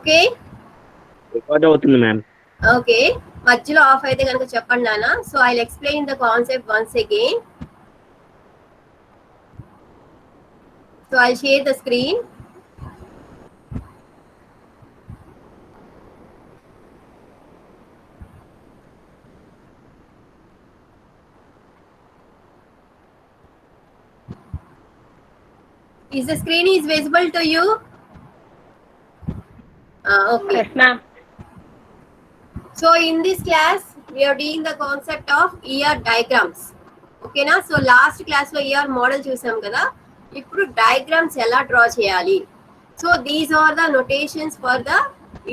Okay record అవుతుంది ma'am. Okay మధ్యలో of అయితే కనుక చెప్పండి నాన్న. So I will explain the concept once again. So I share the screen. Is the screen is visible to you? Okay. Yes, ma'am. So in this class, we are doing the concept of ER diagrams. Okay na? So last class lo ER model chusam kada. Ippudu diagrams ela draw cheyali. So these are the notations for the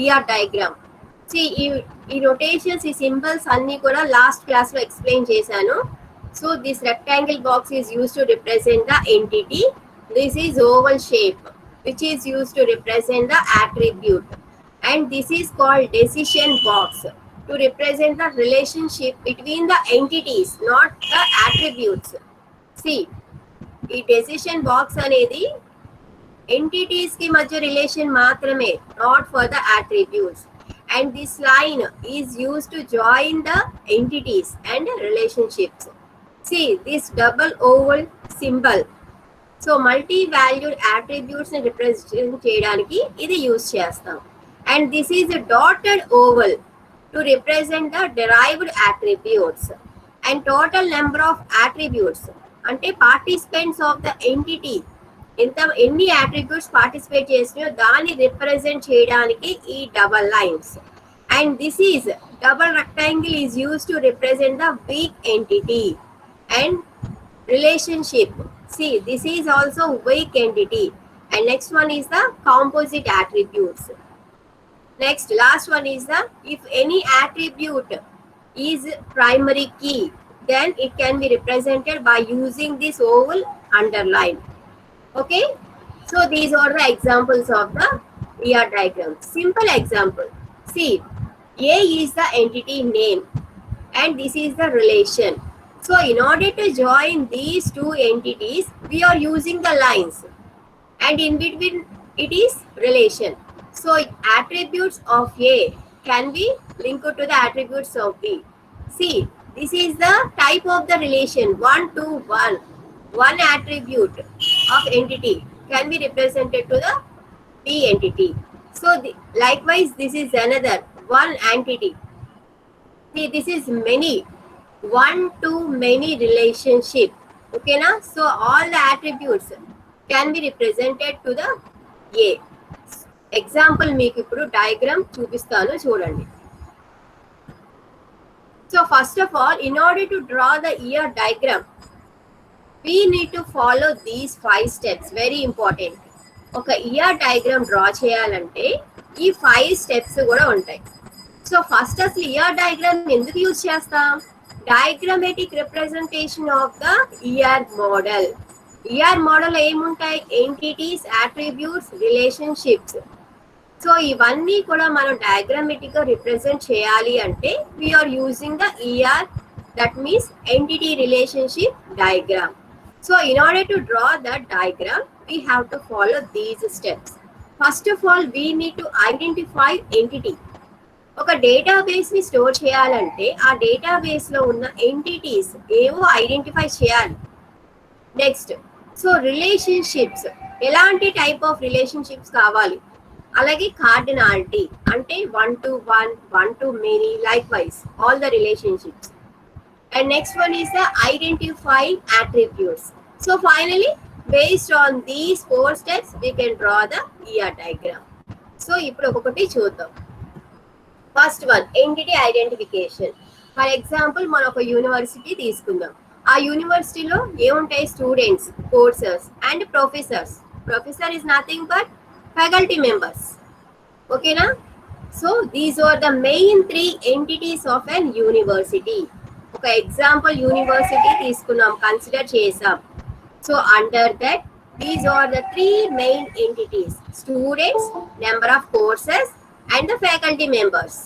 ER diagram. See, ee notations, ee symbols anni kuda last class lo explain chesanu. So this rectangle box is used to represent the entity. This is oval shape, which is used to represent the attribute. And this is called decision box to represent the relationship between the entities, not the attributes. See, ఈ decision box అనేది entities కి మధ్య relation మాత్రమే, not for the attributes. And this line is used to join the entities and relationships. See, this double oval symbol. So multi-valued attributes ని represent చేయడానికి ఇది use చేస్తాం. And this is a dotted oval to represent the derived attributes. And total number of attributes అంటే participants of the entity, ఎన్ని attributes participate చేసినాయో దాన్ని represent చేయడానికి ఈ double lines. And this is double rectangle is used to represent the weak entity and relationship. See, this is also weak entity. And next one is the composite attributes. Next, last one is the if any attribute is primary key, then it can be represented by using this oval underline. Okay, so these are the examples of the ER diagram. Simple example. See, A is the entity name and this is the relation. So in order to join these two entities, we are using the lines, and in between it is relation. So attributes of A can be linked to the attributes of B. See, this is the type of the relation 1 to 1. One attribute of entity can be represented to the B entity. So likewise, this is another one entity. See, this is many, one to many relationship. Okay na? So all the attributes can be represented to the A. Example మీకు ఇప్పుడు diagram చూపిస్తాను చూడండి. So first of all, in order to draw the ER diagram, we need to follow these 5 steps. Very important. ఒక ER diagram draw చేయాలంటే ఈ 5 steps కూడా ఉంటాయి. So first అసలు ER diagram ఎందుకు యూజ్ చేస్తాం? Diagrammatic representation of the ER model. ER model ఏముంటాయి? Entities, attributes, relationships. So ఇవన్నీ కూడా మనం డయాగ్రామేటిక్ గా రిప్రజెంట్ చేయాలి అంటే we are using the ER, that means entity relationship diagram. So in order to draw that diagram, we have to follow these steps. First of all, we need to identify entity. ఒక database ని store చేయాలంటే ఆ database లో ఉన్న entities ఏవో identify చేయాలి. Next, so relationships, ఎలాంటి type of relationships కావాలి. అలాగే కార్డినాలిటీ అంటే 1 to 1, 1 to many, likewise all the relationships. And next one is the identify attributes. So finally, based on these 4 steps, we can draw the ER diagram. So ఇప్పుడు ఒక్కొక్కటి చూద్దాం. First one, entity identification. For example, మనం ఒక university తీసుకుందాం. ఆ యూనివర్సిటీలో ఏముంటాయి? Students, courses and professors. Professor is nothing but faculty members. Okay na? So these are the main 3 entities of an university. ఒక ఎగ్జాంపుల్ యూనివర్సిటీ తీసుకున్నాం, కన్సిడర్ చేసాం. So under that these are the 3 main entities: students, number of courses and the faculty members.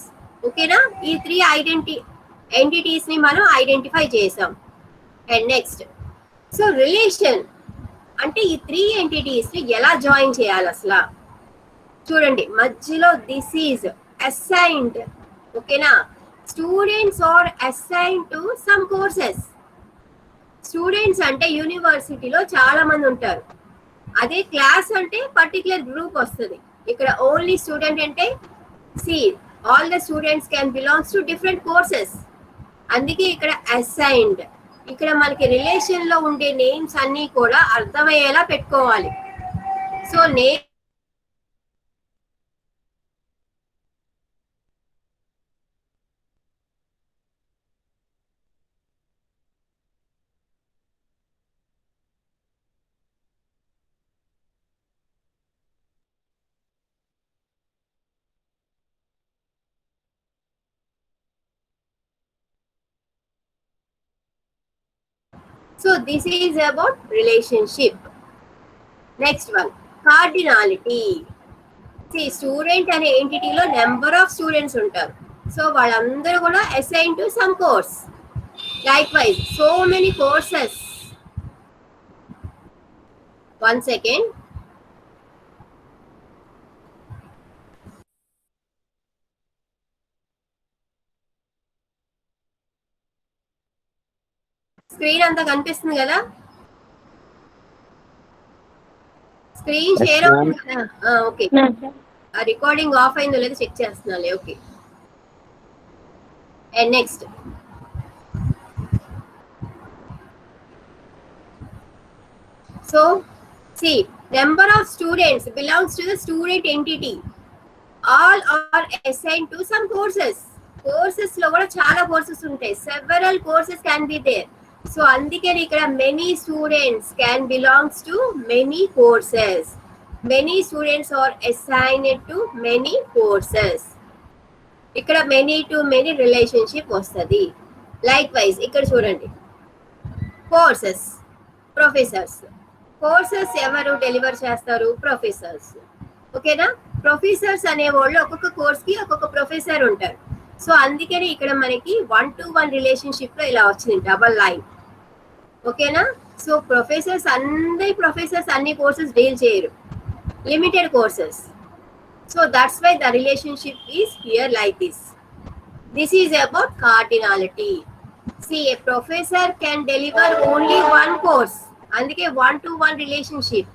ఓకేనా? ఈ 3 entities ని మనం identify చేసాం. And next, so relation అంటే ఈ 3 ఎంటిటీస్ ని ఎలా జాయిన్ చేయాలి అసలు? చూడండి మధ్యలో దిస్ ఈజ్ అసైన్డ్. ఓకేనా, students are assign to some courses. Students అంటే యూనివర్సిటీలో చాలా మంది ఉంటారు. అదే క్లాస్ అంటే పర్టికులర్ గ్రూప్ వస్తుంది. ఇక్కడ ఓన్లీ స్టూడెంట్ అంటే see all the students can belongs to different courses. అందుకే ఇక్కడ అసైన్డ్. ఇక్కడ మనకి రిలేషన్ లో ఉండే నేమ్స్ అన్ని కూడా అర్థమయ్యేలా పెట్టుకోవాలి. So name So this is about relationship. Next one, cardinality. See, student అనే ఎంటిటీలో నెంబర్ ఆఫ్ స్టూడెంట్స్ ఉంటారు. సో వాళ్ళందరూ కూడా assign to some course. Like wise so many courses. 1 second. Screen అంతా కనిపిస్తుంది కదా? స్క్రీన్ షేర్ అవుతుంది కదా? ఓకే, ఆ రికార్డింగ్ ఆఫ్ అయిందో లేదో చెక్ చేస్తున్నాలే. Okay, and next so see, number of students belongs to the student entity. All are assigned to some courses. Courses లో కూడా చాలా కోర్సెస్ ఉంటాయి. several courses can be there. So అందుకే ఇక్కడ many students can belongs to many courses. Many students are assigned to many courses. ఇక్కడ many to many relationship వస్తుంది. Like wise ఇక్కడ చూడండి, కోర్సెస్, ప్రొఫెసర్స్. కోర్సెస్ ఎవరు డెలివర్ చేస్తారు? Professors. ఓకేనా, professors అనే వాళ్ళు ఒక్కొక్క కోర్స్ కి ఒక్కొక్క ప్రొఫెసర్ ఉంటారు. సో అందుకని ఇక్కడ మనకి 1-to-1 రిలేషన్షిప్ లో ఇలా వచ్చింది, డబల్ లైన్. ఓకేనా, సో ప్రొఫెసర్స్ అన్ని కోర్సెస్ డీల్ చేయరు, limited courses. So that's why the relationship is here like this. This is about cardinality. See, a professor can deliver only one course. అందుకే 1-to-1 రిలేషన్షిప్.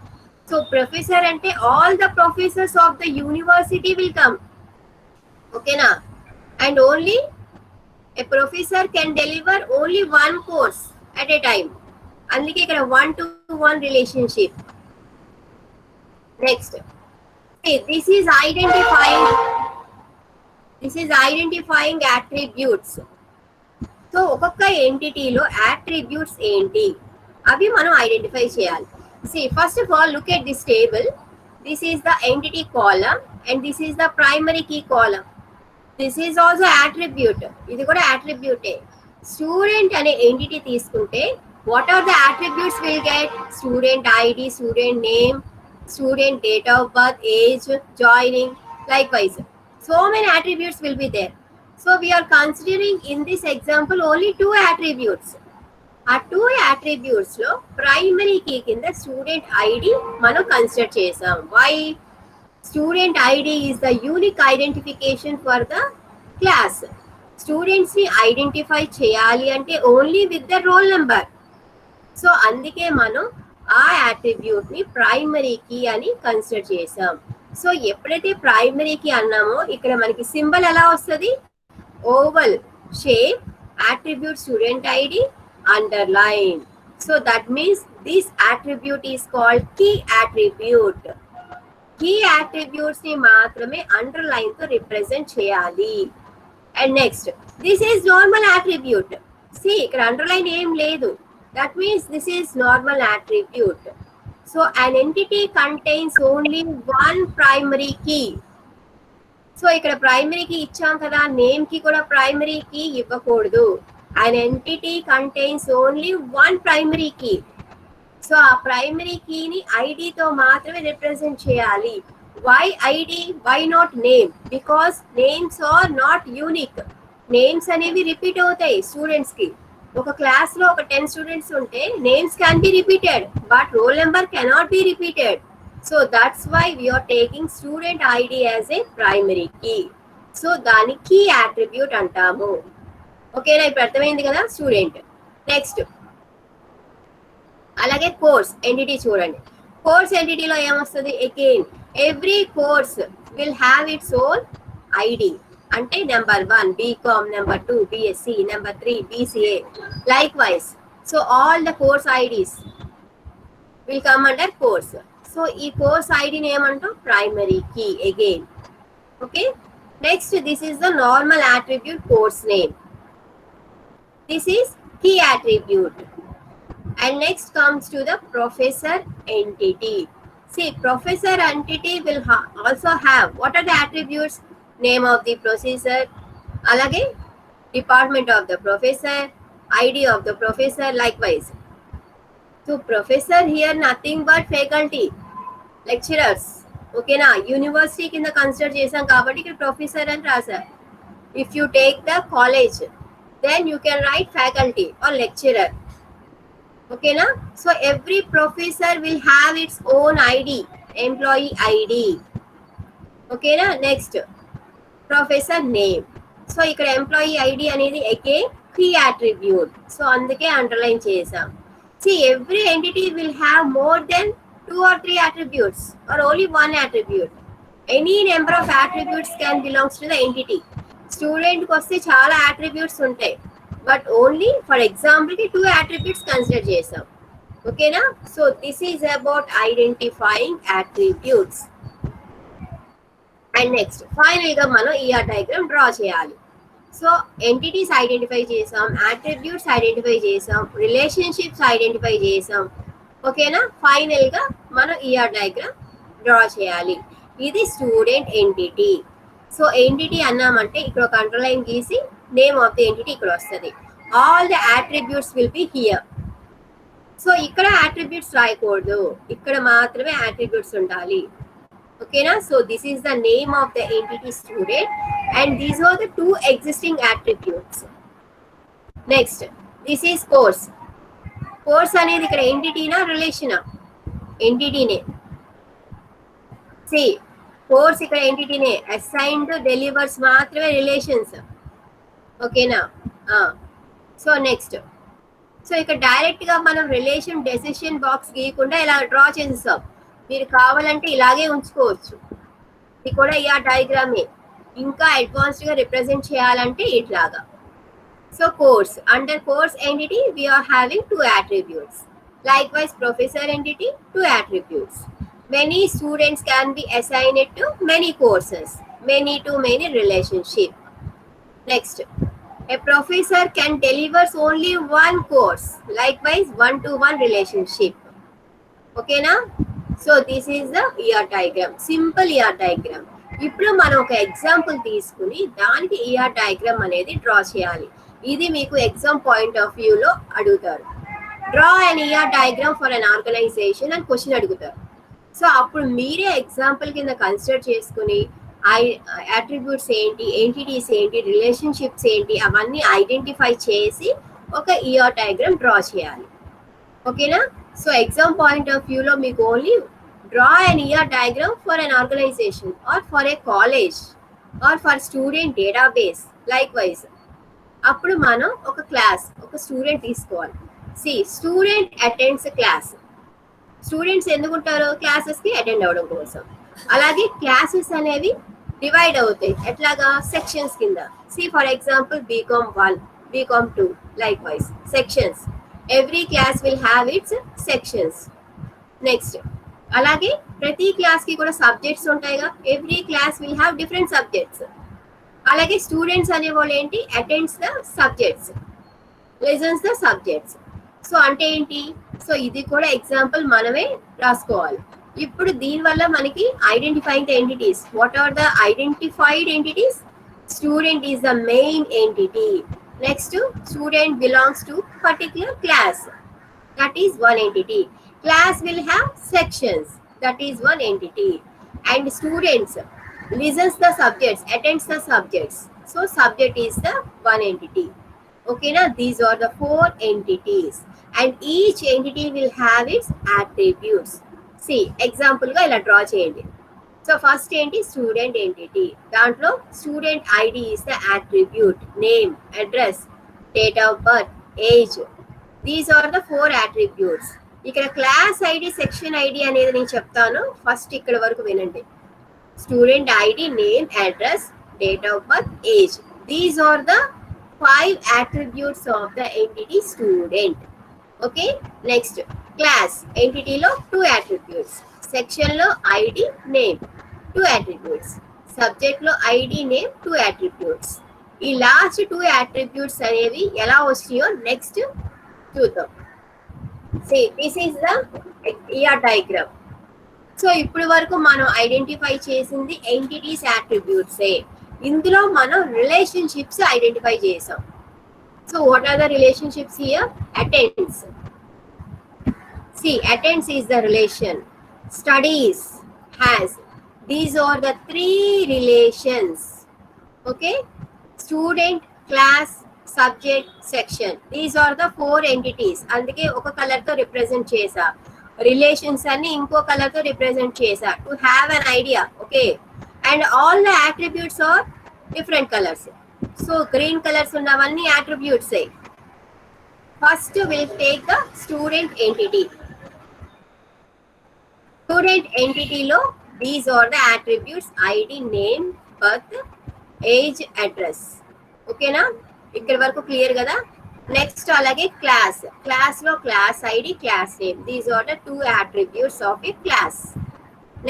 So professor అంటే all the professors of the university will come. ఓకేనా, and only a professor can deliver only one course at a time. అందుకే ఇక్కడ 1-to-1 రిలేషన్షిప్. Next, this is identifying attributes. So ఒక్కొక్క ఎంటిటీలో attributes ఏంటి అవి మనం ఐడెంటిఫై చేయాలి. See, first of all, look at this table. This is the entity column and this is the primary key column. This is also attribute. ఇది కూడా attribute. Student అనే entity తీసుకుంటే what are the attributes we'll get? Student ID, student name, student date of birth, age, joining, likewise. So many attributes will be there. So we are considering in this example only 2 attributes. ఆ 2 attributes లో primary key కింద student ID మనం consider చేసాం. Why? Student ID is the unique identification for the class. Students ని identify చేయాలి అంటే only with the roll number. So అందుకే మనం ఆ అట్రిబ్యూట్ ని ప్రైమరీ కీ అని కన్సిడర్ చేసాం. సో ఎప్పుడైతే ప్రైమరీ కీ అన్నామో ఇక్కడ మనకి సింబల్ ఎలా వస్తుంది? Oval shape, attribute student ID, underline. So that means this attribute is called key attribute. Key attributes ni మాత్రమే underline తో represent చేయాలి. And next, this is normal attribute. See, ఇక్కడ underline ఏం లేదు. That means this is normal attribute. So an entity contains only one primary key. So ఇక్కడ primary key ఇచ్చాం కదా, name కి కూడా ప్రైమరీ కీ ఇవ్వకూడదు. an entity contains only one primary key. So ఆ ప్రైమరీ కీని ఐడితో మాత్రమే రిప్రజెంట్ చేయాలి. Why ID? Why not name? Because names are not unique. Names అనేవి రిపీట్ అవుతాయి స్టూడెంట్స్ కి. ఒక క్లాస్ లో ఒక 10 స్టూడెంట్స్ ఉంటే names can be repeated but roll number cannot be repeated. So that's why we are taking student ID as a primary key. So దాని key attribute అంటాము. ఓకేనా, ఇప్పుడు అర్థమైంది కదా స్టూడెంట్. నెక్స్ట్ అలాగే కోర్స్ ఎంటిటీ చూడండి. కోర్స్ ఎంటిటీలో ఏమొస్తుంది, again every course will have its own ID. అంటే number 1 BCom, number 2 BSc, number 3 BCA, likewise. So all the course IDs will come under course. So ఈ course ఐడిని ఏమంటాం, primary key again. Okay, next this is the normal attribute course name. This is key attribute. And next comes to the professor entity. See, professor entity will also have, what are the attributes? Name of the professor, alage department of the professor, ID of the professor, likewise. So professor here nothing but faculty, lecturers. Okay na, university kinda consider chesam kabatti ikkada professor ani rasaru. If you take the college, then you can write faculty or lecturer. Okay na, so every professor will have its own ID, employee ID. Okay na, next professor name. So ఇక్కడ employee ID అనేది AK key attribute. So అందుకే underline చేసాం. See, every entity will have more than 2 or 3 attributes or only 1 attribute. Any number of attributes can belongs to the entity. Student కి వస్తే చాలా attributes ఉంటాయి, but only for example కి 2 attributes consider చేసాం. ఓకేనా, so this is about identifying attributes. And next final గా మనం ER diagram draw చేయాలి. సో ఎంటిటీస్ ఐడెంటిఫై చేసాం, అట్రిబ్యూట్స్ ఐడెంటిఫై చేసాం, రిలేషన్షిప్స్ ఐడెంటిఫై చేసాం. ఓకేనా, ఫైనల్ గా మనం ఈఆర్ డయాగ్రామ్ డ్రా చేయాలి. ఇది స్టూడెంట్ ఎంటిటీ. సో ఎంటిటీ అన్నామంటే ఇక్కడ ఒక అండర్లైన్ గీసి నేమ్ ఆఫ్ ది ఎంటిటీ ఇక్కడ వస్తుంది. All the attributes will be here. So ఇక్కడ అట్రిబ్యూట్స్ రాయకూడదు, ఇక్కడ మాత్రమే అట్రిబ్యూట్స్ ఉండాలి. ఓకేనా, so this is the name of the entity student and these are the 2 existing attributes. Next this is course. Course అనేది ఇక్కడ ఎంటిటీనా రిలేషనా? ఎంటిటీనే. సి, కోర్స్ ఇక్కడ ఎంటిటీనే, అసైన్డ్ డెలివర్స్ మాత్రమే రిలేషన్స్. ఓకేనా, సో నెక్స్ట్, సో ఇక్కడ డైరెక్ట్ గా మనం రిలేషన్ డెసిషన్ బాక్స్ గీయకుండా ఇలా డ్రా చేసేస్తాం. మీరు కావాలంటే ఇలాగే ఉంచుకోవచ్చు, ఇది కూడా ఈ డయాగ్రామే. ఇంకా అడ్వాన్స్డ్ గా రిప్రజెంట్ చేయాలంటే ఇట్లాగా. So course, under course entity we are having 2 attributes. Likewise professor entity 2 attributes. Many students can be assigned to many courses, many to many relationship. Next, a professor can delivers only 1 course, likewise 1-to-1 relationship. Okay na, so this is the ER diagram, simple ER diagram. ఇప్పుడు మనం ఒక example తీసుకుని దానికి ER diagram అనేది draw చేయాలి. ఇది మీకు exam point of వ్యూలో అడుగుతారు. Draw and ER diagram for an organisation అని క్వశ్చన్ అడుగుతారు. సో అప్పుడు మీరే ఎగ్జాంపుల్ కింద కన్సిడర్ చేసుకుని అట్రిబ్యూట్స్ ఏంటి, ఎంటిటీస్ ఏంటి, రిలేషన్షిప్స్ ఏంటి అవన్నీ ఐడెంటిఫై చేసి ఒక ఈఆర్ డయాగ్రామ్ డ్రా చేయాలి. ఓకేనా, సో ఎగ్జామ్ పాయింట్ ఆఫ్ వ్యూలో మీకు only draw an ER diagram for an organization or for a college or for student database, likewise. అప్పుడు మనం ఒక క్లాస్, ఒక స్టూడెంట్ తీసుకోవాలి. See, student attends class. Students ఎందుకు ఉంటారు, క్లాసెస్ కి అటెండ్ అవ్వడం కోసం. అలాగే క్లాసెస్ అనేవి డివైడ్ అవుతాయి, ఎట్లాగా, సెక్షన్స్ కింద. See for example BCom 1, BCom 2, likewise sections. Every class will have its sections. Next, అలాగే ప్రతి క్లాస్ కి కూడా సబ్జెక్ట్స్ ఉంటాయిగా, every class will have different subjects. అలాగే స్టూడెంట్స్ అనేవాళ్ళు ఏంటి, attends the subjects, listens the subjects. So అంటే ఏంటి, సో ఇది కూడా ఎగ్జాంపుల్ మనమే రాసుకోవాలి. ఇప్పుడు దీనివల్ల మనకి identifying the entities. What are the identified entities? Student is the main entity. Next, student belongs to particular class, that is 1 entity. Class will have sections, that is 1 entity. And students listens the subjects, attends the subjects, so subject is the 1 entity. Okay na, these are the 4 entities and each entity will have its attributes. See example గా ఇలా draw చేయండి. So first ఏంటి student entity, దాంట్లో student ID is the attribute, name, address, date of birth, age, these are the 4 attributes. ఇక్కడ class ID section ID అనేది నేను చెప్తాను, first ఇక్కడ వరకు వినండి. Student ID, name, address, date of birth, age. These are the 5 attributes of the entity student. Okay, next class entity lo 2 attributes, section lo id, name 2 attributes, subject lo id, name 2 attributes. ఈ last 2 attributes అనేవి ఎలా వస్తాయో next చూద్దాం. See, this is the ER diagram. So ఇప్పుడు వరకు మనం identify చేసింది entities అట్రిబ్యూట్సే. ఇందులో మనం రిలేషన్షిప్స్ ఐడెంటిఫై చేసాం. So what are the relationships here? Attendance. See, attends is the relation. Studies has. These are the 3 relations. Okay? Student, class, subject, section. These are the 4 entities. అందుకే ఒక colour తో represent చేసా. Relations అన్ని ఇంకో colour తో represent చేసా to have an idea. Okay, and all the attributes are different colours. So green colours ఉన్నవన్నీ attributes. First will take the student entity. Student ఎంటిటీలో these are the attributes ID, name, birth, age, address. ఓకేనా, ఇక్కడ వరకు clear కదా? Next అలాగే class. Class లో class ID, class name. These are the 2 attributes of a class.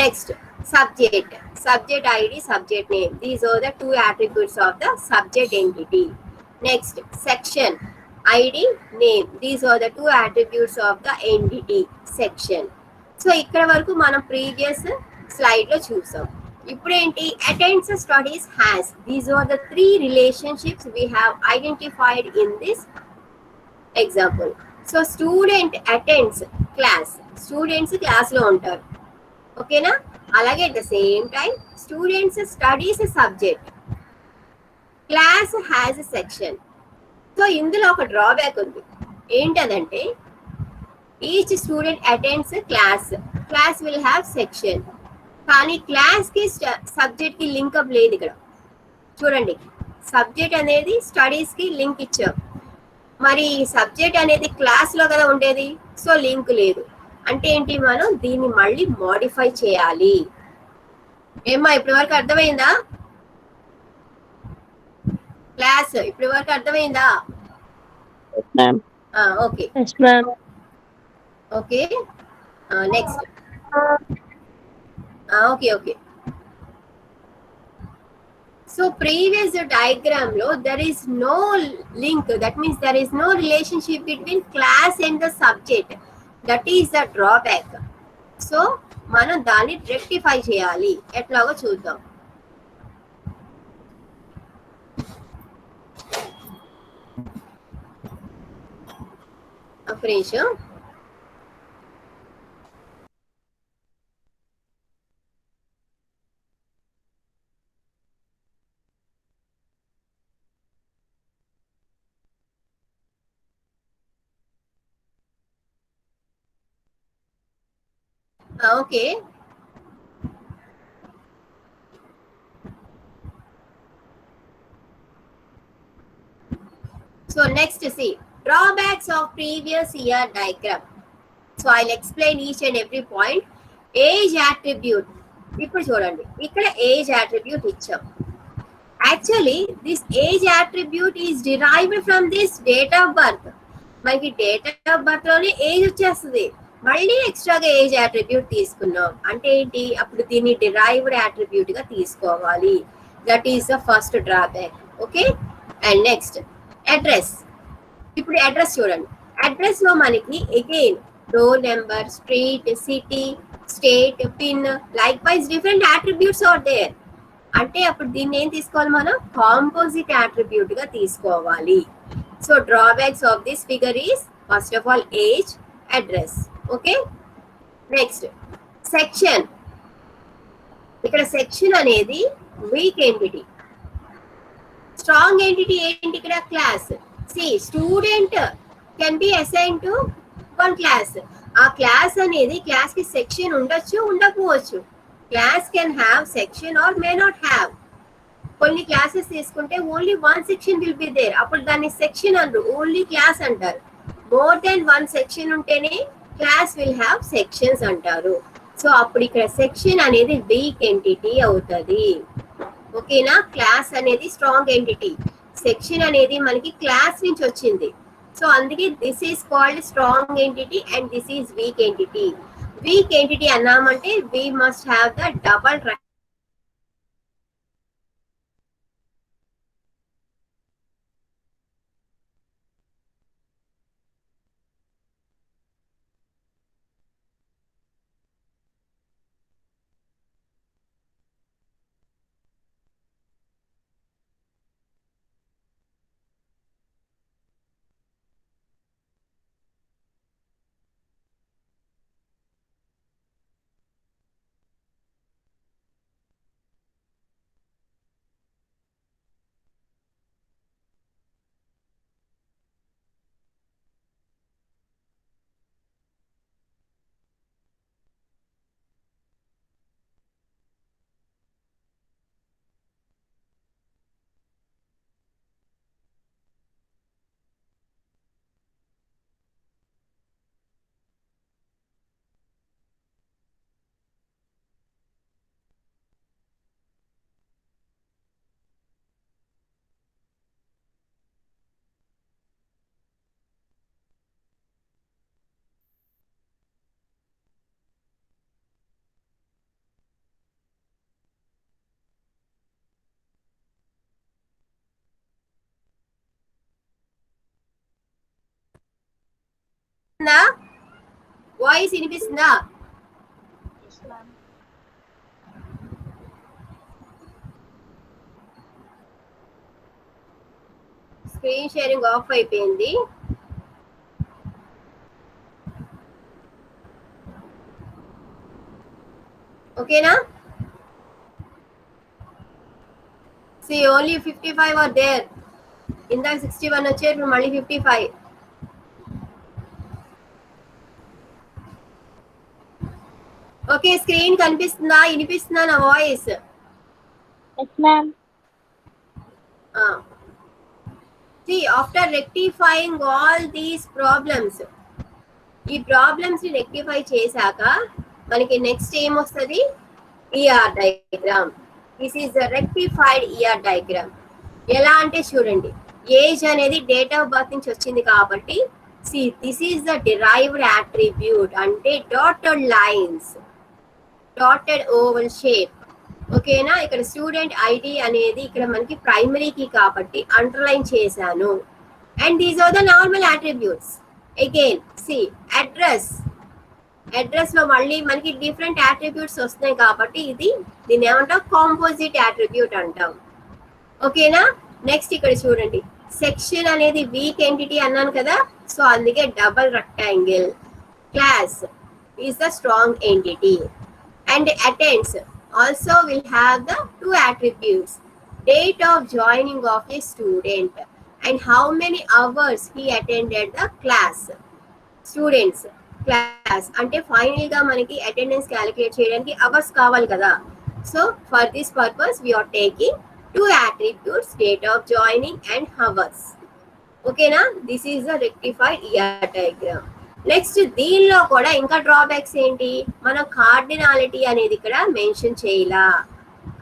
Next subject. Subject ID, subject name. These are the 2 attributes of the subject entity. Next section ID, name. These are the 2 attributes of the entity section. So ఇక్కడ వరకు మనం previous slide లో చూసాం. ఇప్పుడు ఏంటి? Attends, studies, has. These are the 3 relationships we have identified in this example. So student attends class. Students class లో ఉంటారు. ఓకేనా? అలాగే at the same time students studies subject, class has section. So ఇందులో ఒక డ్రాబ్యాక్ ఉంది. ఏంటదంటే each student attends class. Class will have section. కానీ class కి సబ్జెక్ట్ కి లింక్ అప్ లేదు. ఇక్కడ చూడండి, సబ్జెక్ట్ అనేది స్టడీస్ కి లింక్ ఇచ్చాం. మరి సబ్జెక్ట్ అనేది క్లాస్ లో కదా ఉండేది, సో లింక్ లేదు. అంటే ఏంటి? మనం దీన్ని మళ్ళీ మోడిఫై చేయాలి. ఏమ్మా ఇప్పటి వరకు అర్థమైందా? క్లాస్ ఇప్పటి వరకు అర్థమైందా? Okay okay, next. Okay okay. So previous diagram lo there is no link, that means there is no relationship between class and the subject. That is the drawback. So మనం దాన్ని రెక్టిఫై చేయాలి. ఎట్లాగో చూద్దాం. ఒక నిమిషం. Okay. So next, see drawbacks of previous year diagram. So I'll explain each and every point. Age attribute. ఇప్పుడు చూడండి, ఇక్కడ ఏజ్ అట్రిబ్యూట్ ఇచ్చాం. Actually this age attribute is derived from this date of birth. మనకి date of birth లోనే age వచ్చేస్తుంది. మళ్ళీ ఎక్స్ట్రాగా age attribute తీసుకున్నాం అంటే ఏంటి? అప్పుడు దీన్ని డిరైవ్డ్ అట్రిబ్యూట్ గా తీసుకోవాలి. That is the first drawback. Okay, and next address. ఇప్పుడు అడ్రస్ చూడండి. అడ్రస్ లో మనకి again role number, street, city, state, pin, likewise different attributes are there. అంటే అప్పుడు దీన్ని ఏం తీసుకోవాలి? మనం కాంపోజిట్ అట్రిబ్యూట్ గా తీసుకోవాలి. So drawbacks of this figure is first of all age, address. Okay, next section. ఇక్కడ సెక్షన్ అనేది వీక్ ఎంటిటీ. స్ట్రాంగ్ ఎంటిటీ ఏంటి? ఇక్కడ class. See student can be assign to one class, ఆ క్లాస్ అనేది class కి section ఉండొచ్చు ఉండకపోవచ్చు. Class can have section or may not have. కొన్ని క్లాసెస్ తీసుకుంటే only one section will be there, అప్పుడు దాన్ని సెక్షన్ అనరు, ఓన్లీ క్లాస్ అంటారు. మోర్ దెన్ వన్ సెక్షన్ ఉంటేనే క్లాస్ విల్ హ్యావ్ సెక్షన్స్ అంటారు. సో అప్పుడు ఇక్కడ సెక్షన్ అనేది వీక్ ఎంటిటీ అవుతుంది. ఓకేనా? క్లాస్ అనేది స్ట్రాంగ్ ఎంటిటీ, సెక్షన్ అనేది మనకి క్లాస్ నుంచి వచ్చింది. సో అందుకే this is called strong entity and this is weak entity. Weak entity అన్నామంటే we must have the double voice వినిపిస్తుందా? స్క్రీన్ షేరింగ్ ఆఫ్ అయిపోయింది. ఓకేనా? See only 55 are there. ఇందాక 61 వచ్చారు, ఇప్పుడు మళ్ళీ 55. ఓకే, స్క్రీన్ కనిపిస్తుందా? వినిపిస్తుందా నా voice? Yes, ma'am. See, after rectifying all these problems, ఈ ప్రాబ్లమ్స్ ని రెక్టిఫై చేశాక మనకి నెక్స్ట్ ఏం వస్తుంది? ER diagram. This is the rectified ER diagram. ఎలా అంటే చూడండి, ఏజ్ అనేది డేట్ ఆఫ్ బర్త్ నుంచి వచ్చింది కాబట్టి see this is the derived attribute, అంటే dotted lines, dotted oval shape. ఓకేనా? ఇక్కడ స్టూడెంట్ ఐడి అనేది ఇక్కడ మనకి ప్రైమరీకి కాబట్టి అండర్లైన్ చేశాను. And these are the normal attributes. Again see address, address లో మళ్ళీ మనకి డిఫరెంట్ అట్రిబ్యూట్స్ వస్తున్నాయి కాబట్టి దీన్ని ఏమంటాం? కాంపోజిట్ అట్రిబ్యూట్ అంటాం. ఓకేనా? నెక్స్ట్ ఇక్కడ చూడండి, సెక్షన్ అనేది వీక్ ఎంటిటీ అన్నాను కదా, సో అందుకే double rectangle. Class is the strong entity. And attends also will have the two attributes: date of joining of a student and how many hours he attended the class. Students class అంటే final గా మనకి attendance calculate చేయడానికి hours కావాలి కదా. So for this purpose we are taking two attributes, date of joining and hours. ఓకేనా? This is the rectified ER diagram. Next దీనిలో కూడా ఇంకా డ్రాబ్యాక్స్ ఏంటి? మనం కార్డినాలిటీ అనేది ఇక్కడ మెన్షన్ చేయలా,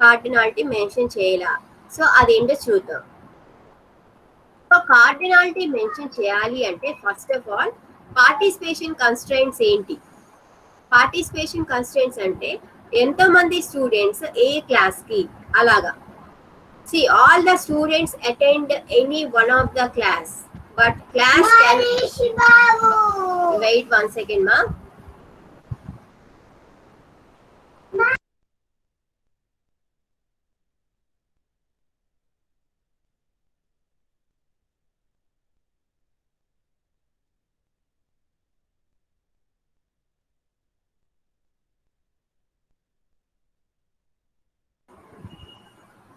కార్డినాలిటీ మెన్షన్ చేయలా. సో అదేంటో చూద్దాం. సో కార్డినాలిటీ మెన్షన్ చేయాలి అంటే first of all participation constraints ఏంటి? పార్టిసిపేషన్ కన్స్ట్రెయింట్స్ అంటే ఎంతమంది స్టూడెంట్స్ ఏ క్లాస్ కి, అలాగా. See, all the students attend any one of the class, but class can... Wait 1 second, ma.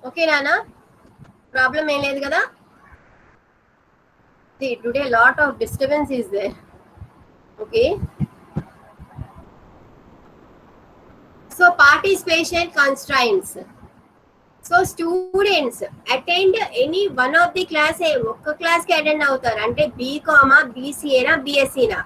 Okay, Nana? Problem ఏం లేదు కదా? See, today lot of disturbance is there. Okay. participation constraints. So students attend any one of the class, ఒక్క class కి attend అవుతారు అంటే బీకామా, బీసీఏనా, బిఎస్సీనా,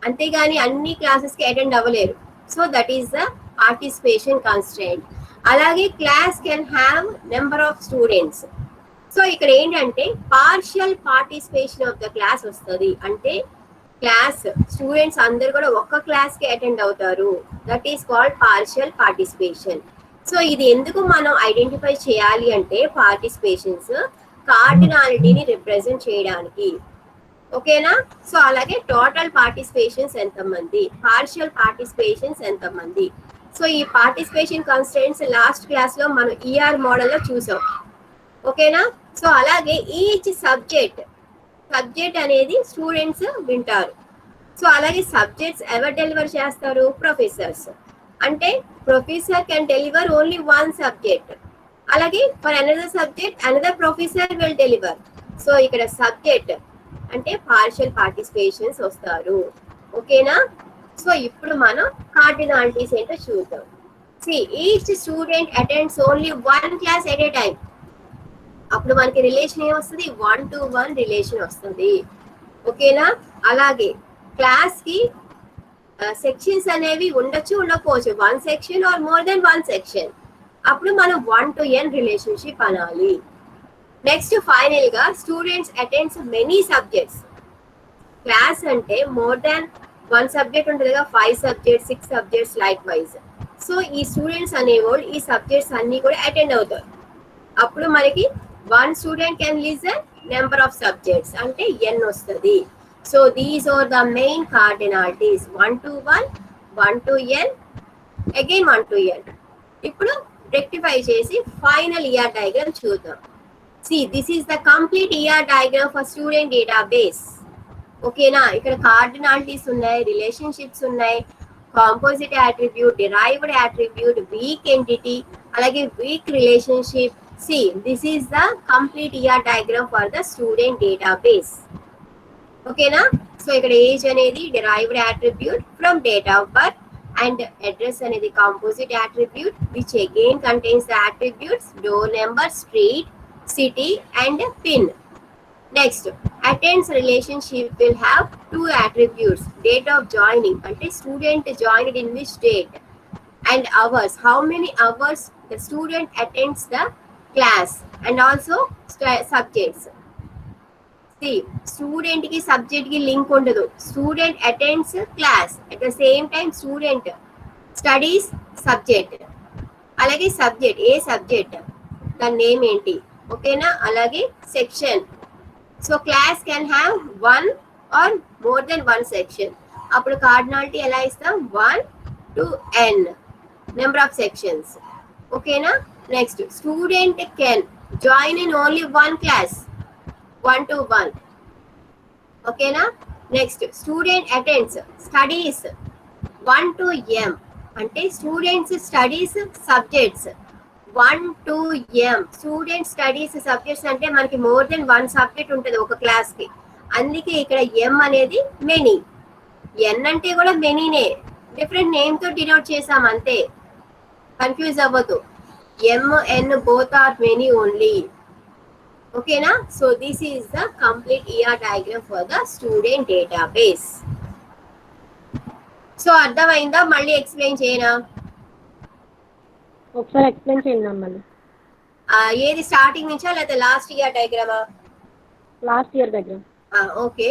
అంతేగాని అన్ని క్లాసెస్ కి అటెండ్ అవ్వలేరు. So that is the participation constraint. అలాగే class can have number of students. So ఇక్కడ ఏంటంటే partial participation of the class వస్తుంది. అంటే క్లాస్ స్టూడెంట్స్ అందరు కూడా ఒక్క క్లాస్ కి అటెండ్ అవుతారు. That is called partial participation. So ఇది ఎందుకు మనం ఐడెంటిఫై చేయాలి అంటే పార్టిసిపేషన్స్ కార్డినాలిటీని రిప్రజెంట్ చేయడానికి. ఓకేనా? సో అలాగే టోటల్ పార్టిసిపేషన్స్ ఎంతమంది, పార్షియల్ పార్టిసిపేషన్స్ ఎంతమంది. సో ఈ పార్టిసిపేషన్ కన్స్ట్రెయింట్స్ లాస్ట్ క్లాస్ లో మనం ఈఆర్ మోడల్ లో చూసాం. ఓకేనా? సో అలాగే ఈచ్ సబ్జెక్ట్ అనేది స్టూడెంట్స్ వింటారు. సో అలాగే సబ్జెక్ట్స్ ఎవరు డెలివర్ చేస్తారు? ప్రొఫెసర్స్. అంటే professor can deliver only one subject. అలాగే for another subject another professor will deliver. So ఇక్కడ సబ్జెక్ట్ అంటే పార్షియల్ పార్టిసిపేషన్స్ వస్తారు. ఓకేనా? సో ఇప్పుడు మనం కార్డినాలిటీస్ ఏంటో చూద్దాం. See each student attends only one class at a time. అప్పుడు మనకి రిలేషన్ ఏమొస్తుంది? 1-to-1 రిలేషన్ వస్తుంది. ఓకేనా? అలాగే క్లాస్ కి సెక్షన్స్ అనేవి ఉండొచ్చు, ఉండకపోవచ్చు. 1 section or more than 1 section. అప్పుడు మనం 1-to-n రిలేషన్షిప్ అనాలి. నెక్స్ట్ ఫైనల్ గా students attends many subjects. Class అంటే మోర్ దాన్ 1 సబ్జెక్ట్ ఉంటుంది కదా, 5 సబ్జెక్ట్స్, 6 సబ్జెక్ట్స్ లైక్ వైజ్. సో ఈ స్టూడెంట్స్ అనేవాళ్ళు ఈ సబ్జెక్ట్స్ అన్ని కూడా అటెండ్ అవుతారు. అప్పుడు మనకి 1 student can listen number of subjects అంటే n వస్తుంది. So these are the main cardinalities. 1-to-1, 1-to-n, again 1-to-n. ఇప్పుడు రెక్టిఫై చేసి ఫైనల్ ఈఆర్ డయాగ్రామ్ చూద్దాం. See, this is the complete ER diagram for student database. ఓకేనా? ఇక్కడ కార్డినాలిటీస్ ఉన్నాయి, relationships ఉన్నాయి, composite attribute, derived attribute, weak entity, అలాగే weak relationship. See, this is the complete ER diagram for the student database. ఓకేనా? So ఇక్కడ age అనేది derived attribute from date of birth and address అనేది composite attribute which again contains the attributes door number, street, city and pin. Next, attends relationship will have 2 attributes. Date of joining ante student joined in which date, and hours, how many hours the student attends the class, and also subjects. See, student ki subject ki link undadu. Student attends class, at the same time student studies subject. Alage subject, ఏ subject దాని name ఏంటి? ఓకేనా? అలాగే section. So class can have 1 or more than 1 section. అప్పుడు cardinality ఎలా ఇస్తాం? 1-to-n number of sections. ఓకేనా? Next student can join in only 1 class, 1-to-1. ఓకేనా? Next student attends studies 1-to-m అంటే students studies subjects 1-to-m. Student studies subjects అంటే మనకి more than 1 subject ఉంటుంది ఒక క్లాస్ కి. అందుకే ఇక్కడ m అనేది మెనీ. n అంటే కూడా మెనీనే, డిఫరెంట్ నేమ్ తో డినోట్ చేసాం అంతే, కన్ఫ్యూజ్ అవ్వదు. m n both are many only. ఓకేనా? So this is the complete ER diagram for the student database. So అర్థమైందా? మళ్ళీ ఎక్స్ప్లెయిన్ చేయనా? ఒకసారి ఎక్స్ప్లెయిన్ చేయండి మళ్ళీ. ఏది స్టార్టింగ్ నుంచా లేకపోతే లాస్ట్ ఇయర్ డయాగ్రామా? లాస్ట్ ఇయర్ దగ్గర. Okay.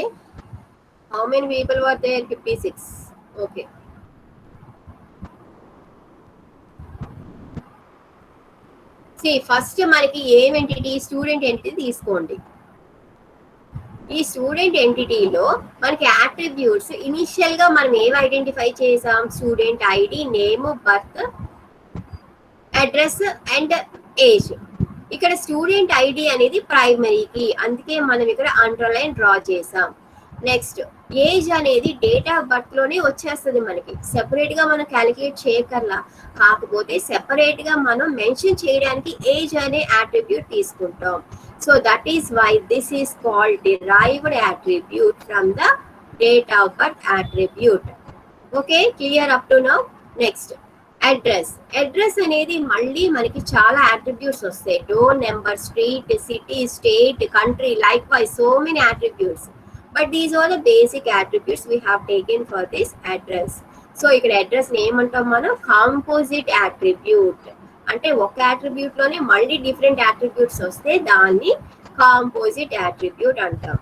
How many people were there? 56. Okay. See first మనకి ఏం ఎంటిటీ? స్టూడెంట్ ఎంటిటీ తీసుకోండి. ఈ స్టూడెంట్ ఎంటిటీలో మనకి అట్రిబ్యూట్స్ ఇనిషియల్ గా మనం ఏం ఐడెంటిఫై చేసాం? Student ID, name, birth, address and age. ఇక్కడ స్టూడెంట్ ఐడి అనేది ప్రైమరీకి, అందుకే మనం ఇక్కడ అండర్లైన్ డ్రా చేసాం. నెక్స్ట్ ఏజ్ అనేది డేట్ ఆఫ్ బర్త్ లోనే వచ్చేస్తుంది మనకి, సెపరేట్ గా మనం క్యాలిక్యులేట్ చేయకర్లా. కాకపోతే సెపరేట్ గా మనం మెన్షన్ చేయడానికి ఏజ్ అనే అట్రిబ్యూట్ తీసుకుంటాం. So that is why this is called derived attribute from the date of birth attribute. Okay, clear up to now? Next address అనేది మళ్ళీ మనకి చాలా అట్రిబ్యూట్స్ వస్తాయి. Door number, street, city, state, country, likewise so many attributes. But these are the basic attributes we have taken for this address. So ఇక్కడ address ఏమంటాం మనం? Composite attribute. అంటే ఒక అట్రిబ్యూట్ లోనే మళ్ళీ డిఫరెంట్ అట్రిబ్యూట్స్ వస్తే దాన్ని కాంపోజిట్ అట్రిబ్యూట్ అంటాం.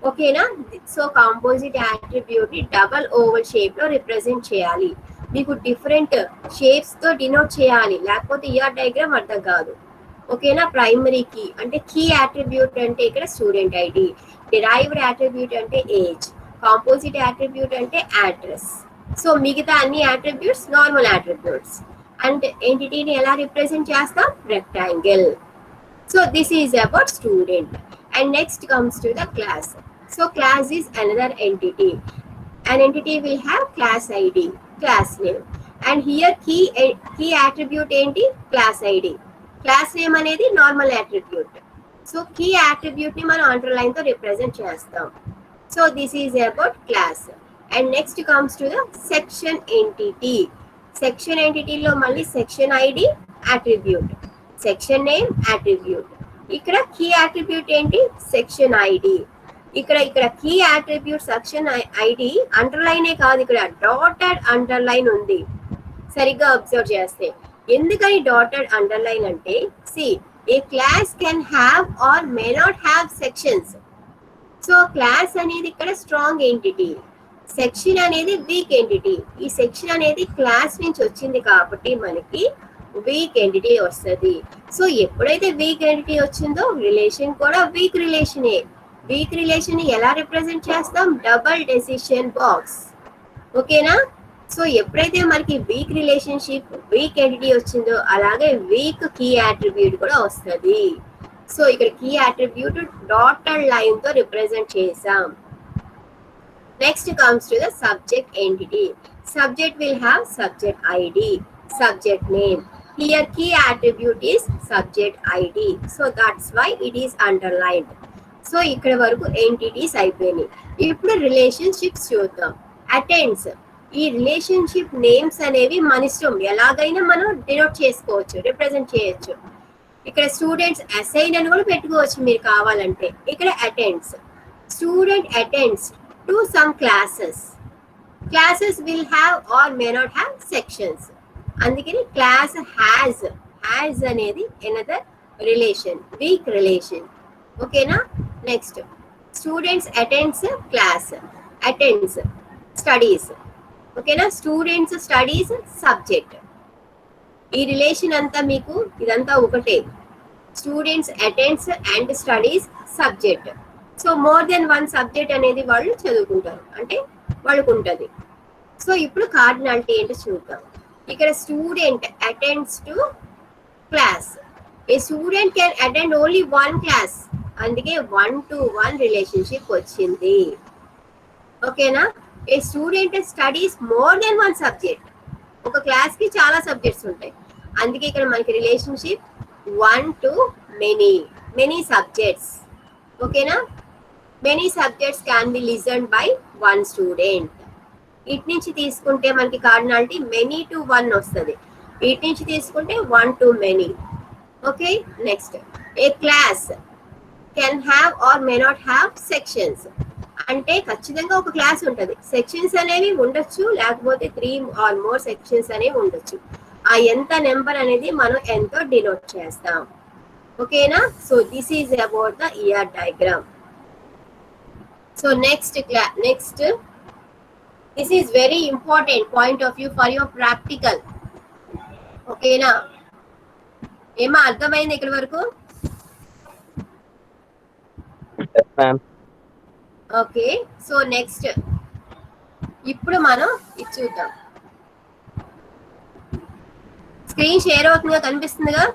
ఓకేనా? సో కాంపోజిట్ అట్రిబ్యూట్ ని డబల్ ఓవల్ షేప్ లో రిప్రజెంట్ చేయాలి. మీకు డిఫరెంట్ షేప్స్ తో డినోట్ చేయాలి, లేకపోతే ఈఆర్ డయాగ్రామ్ అర్థం కాదు. ఓకేనా? ప్రైమరీ కీ అంటే కీ అట్రిబ్యూట్ అంటే ఇక్కడ స్టూడెంట్ ఐడి, డిరైవ్డ్ అట్రిబ్యూట్ అంటే ఏజ్, కాంపోజిట్ అట్రిబ్యూట్ అంటే అడ్రస్. సో మిగతా అన్ని అట్రిబ్యూట్స్ నార్మల్ అట్రిబ్యూట్స్. అండ్ ఎంటిటీని ఎలా రిప్రజెంట్ చేస్తాం? Rectangle. So this is about student. And next comes to the class. So class is another entity. An entity will have class ID, class name, and here key attribute enti? Class ID. Class name anedi normal attribute. So key attribute ni మనం underline తో represent చేస్తాం. So this is about class. And next comes to the section entity. Section entity లో మళ్ళీ section ID attribute, section name attribute. ఇక్కడ key attribute ఏంటి? section ID. ఇక్కడ key attribute section ID అండర్లైనే కాదు, ఇక్కడ డాటెడ్ అండర్లైన్ ఉంది. సరిగ్గా అబ్జర్వ్ చేస్తే ఎందుకని డాటెడ్ అండర్లైన్ అంటే, see a class can have or may not have sections. So class అనేది ఇక్కడ స్ట్రాంగ్ ఎంటిటీ, సెక్షన్ అనేది వీక్ ఎంటిటీ. ఈ సెక్షన్ అనేది క్లాస్ నుంచి వచ్చింది కాబట్టి మనకి వీక్ ఎంటిటీ వస్తుంది. సో ఎప్పుడైతే వీక్ ఎంటిటీ వచ్చిందో రిలేషన్ కూడా వీక్ రిలేషనే. వీక్ రిలేషన్ ని ఎలా రిప్రజెంట్ చేస్తాం? Double decision box. ఓకేనా? సో ఎప్పుడైతే మనకి వీక్ రిలేషన్షిప్, వీక్ ఎంటిటీ వచ్చిందో అలాగే వీక్ కీ అట్రిబ్యూట్ కూడా వస్తుంది. సో ఇక్కడ కీ అట్రిబ్యూట్ డాటెడ్ లైన్ తో రిప్రజెంట్ చేసాం. Next comes to the subject entity. Subject will have subject ID, subject name. Here key attribute is subject ID. So that's why it is underlined. So ఇక్కడ వరకు entities అయిపోయినాయి. ఇప్పుడు relationships చూద్దాం. Attends. ఈ relationship names అనేవి మన ఇష్టం, ఎలాగైనా మనం డినోట్ చేసుకోవచ్చు, రిప్రజెంట్ చేయొచ్చు. ఇక్కడ స్టూడెంట్స్ అసైన్ అని కూడా పెట్టుకోవచ్చు మీరు కావాలంటే. ఇక్కడ attends, student attends to some classes. Classes will have or may not have sections. అందుకని క్లాస్ హ్యాజ్ అనేది ఎనదర్ రిలేషన్, వీక్ రిలేషన్. ఓకేనా? Next students attends class, attends studies. ఓకేనా? Students studies subject. ఈ రిలేషన్ అంతా మీకు ఇదంతా ఒకటే. Students attends and studies subject. So more than one subject అనేది వాళ్ళు చదువుకుంటారు, అంటే వాళ్ళకు ఉంటుంది. సో ఇప్పుడు కార్డినాలిటీ ఏంటో చూద్దాం. ఇక్కడ student attends to class. A student can attend only one class, అందుకే 1-to-1 రిలేషన్షిప్ వచ్చింది. ఓకేనా? A student studies more than one subject. ఒక క్లాస్ కి చాలా సబ్జెక్ట్స్ ఉంటాయి, అందుకే ఇక్కడ మనకి రిలేషన్షిప్ 1 to many సబ్జెక్ట్స్. ఓకేనా? Many subjects can be listened by one student. ఇటు నుంచి తీసుకుంటే మనకి కార్డినాలిటీ మెనీ టు వన్ వస్తుంది, ఇటు నుంచి తీసుకుంటే 1 to many. Okay? Next a class can have or may not have sections. అంటే ఖచ్చితంగా ఒక క్లాస్ ఉంటుంది, సెక్షన్స్ అనేవి ఉండొచ్చు, లేకపోతే 3 or more సెక్షన్స్ అనేవి ఉండొచ్చు. ఆ ఎంత నెంబర్ అనేది మనం ఎంతో డినోట్ చేస్తాం. ఓకేనా? So this is about the ER diagram. So next this is very important point of view for your practical. ఓకేనా? ఏమా అర్థమైంది ఇక్కడ వరకు? ఓకే. సో నెక్స్ట్ ఇప్పుడు మనం ఇది చూద్దాం. స్క్రీన్ షేర్ అవుతుందిగా, కనిపిస్తుందిగా?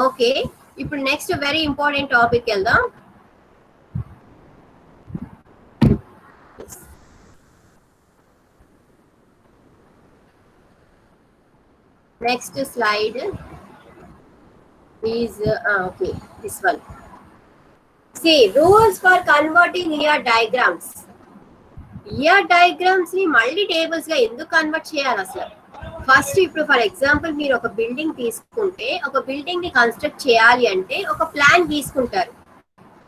ఓకే. ఇప్పుడు నెక్స్ట్ వెరీ ఇంపార్టెంట్ టాపిక్ వెళ్దాం. Next slide is okay, this one. See, rules for converting ER diagrams. Year diagrams ని మళ్ళీ టేబుల్స్ గా ఎందుకు కన్వర్ట్ చేయాలి అసలు? ఫస్ట్ ఇప్పుడు ఫర్ ఎగ్జాంపుల్ మీరు ఒక బిల్డింగ్ తీసుకుంటే, ఒక బిల్డింగ్ ని కన్స్ట్రక్ట్ చేయాలి అంటే ఒక ప్లాన్ తీసుకుంటారు.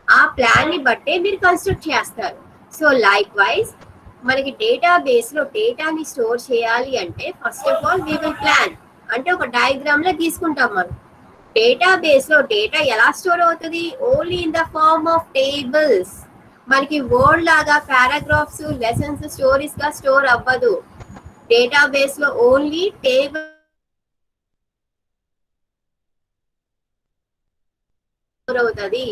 ఆ ప్లాన్ ని బట్టే మీరు కన్స్ట్రక్ట్ చేస్తారు. సో లైక్ వైజ్ మనకి డేటాబేస్ లో డేటాని స్టోర్ చేయాలి అంటే first of all we will plan, అంటే ఒక డయాగ్రామ్ లో తీసుకుంటాం మనం. డేటాబేస్ లో డేటా ఎలా స్టోర్ అవుతుంది? Only in the form of tables. మనకి వర్డ్ లాగా పారాగ్రాఫ్స్, లెసన్స్, స్టోరీస్ గా స్టోర్ అవ్వదు. డేటాబేస్ లో ఓన్లీ టేబుల్ స్టోర్ అవుతుంది.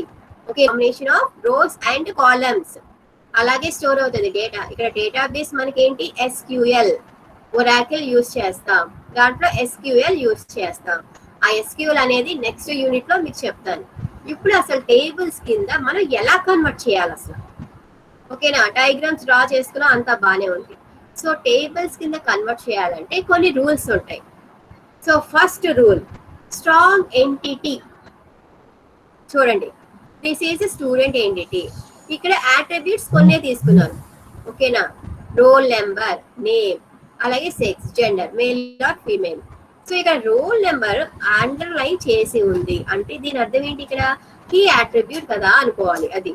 Okay, combination of rows and columns అలాగే స్టోర్ అవుతుంది డేటా. ఇక్కడ డేటాబేస్ మనకి ఏంటి? SQL, ఒరాకిల్ యూస్ చేస్తాం. దాంట్లో SQL యూస్ చేస్తాం. ఆ SQL అనేది నెక్స్ట్ యూనిట్ లో మీకు చెప్తాను. ఇప్పుడు అసలు టేబుల్స్ కింద మనం ఎలా కన్వర్ట్ చేయాలి అసలు? ఓకేనా, డయాగ్రామ్స్ డ్రా చేసుకున్నా అంతా బానే ఉంది. సో టేబుల్స్ కింద కన్వర్ట్ చేయాలంటే కొన్ని రూల్స్ ఉంటాయి. So first rule, strong entity. చూడండి, దిస్ ఈజ్ స్టూడెంట్ ఎంటిటీ. ఇక్కడ అట్రిబ్యూట్స్ కొన్నే తీసుకున్నాను. ఓకేనా, రోల్ నెంబర్, నేమ్, అలాగే sex, gender, male or female. So ఇక్కడ రోల్ నెంబర్ అండర్లైన్ చేసి ఉంది అంటే దీని అర్థం ఏంటి? ఇక్కడ కీ అట్రిబ్యూట్ కదా అనుకోవాలి అది.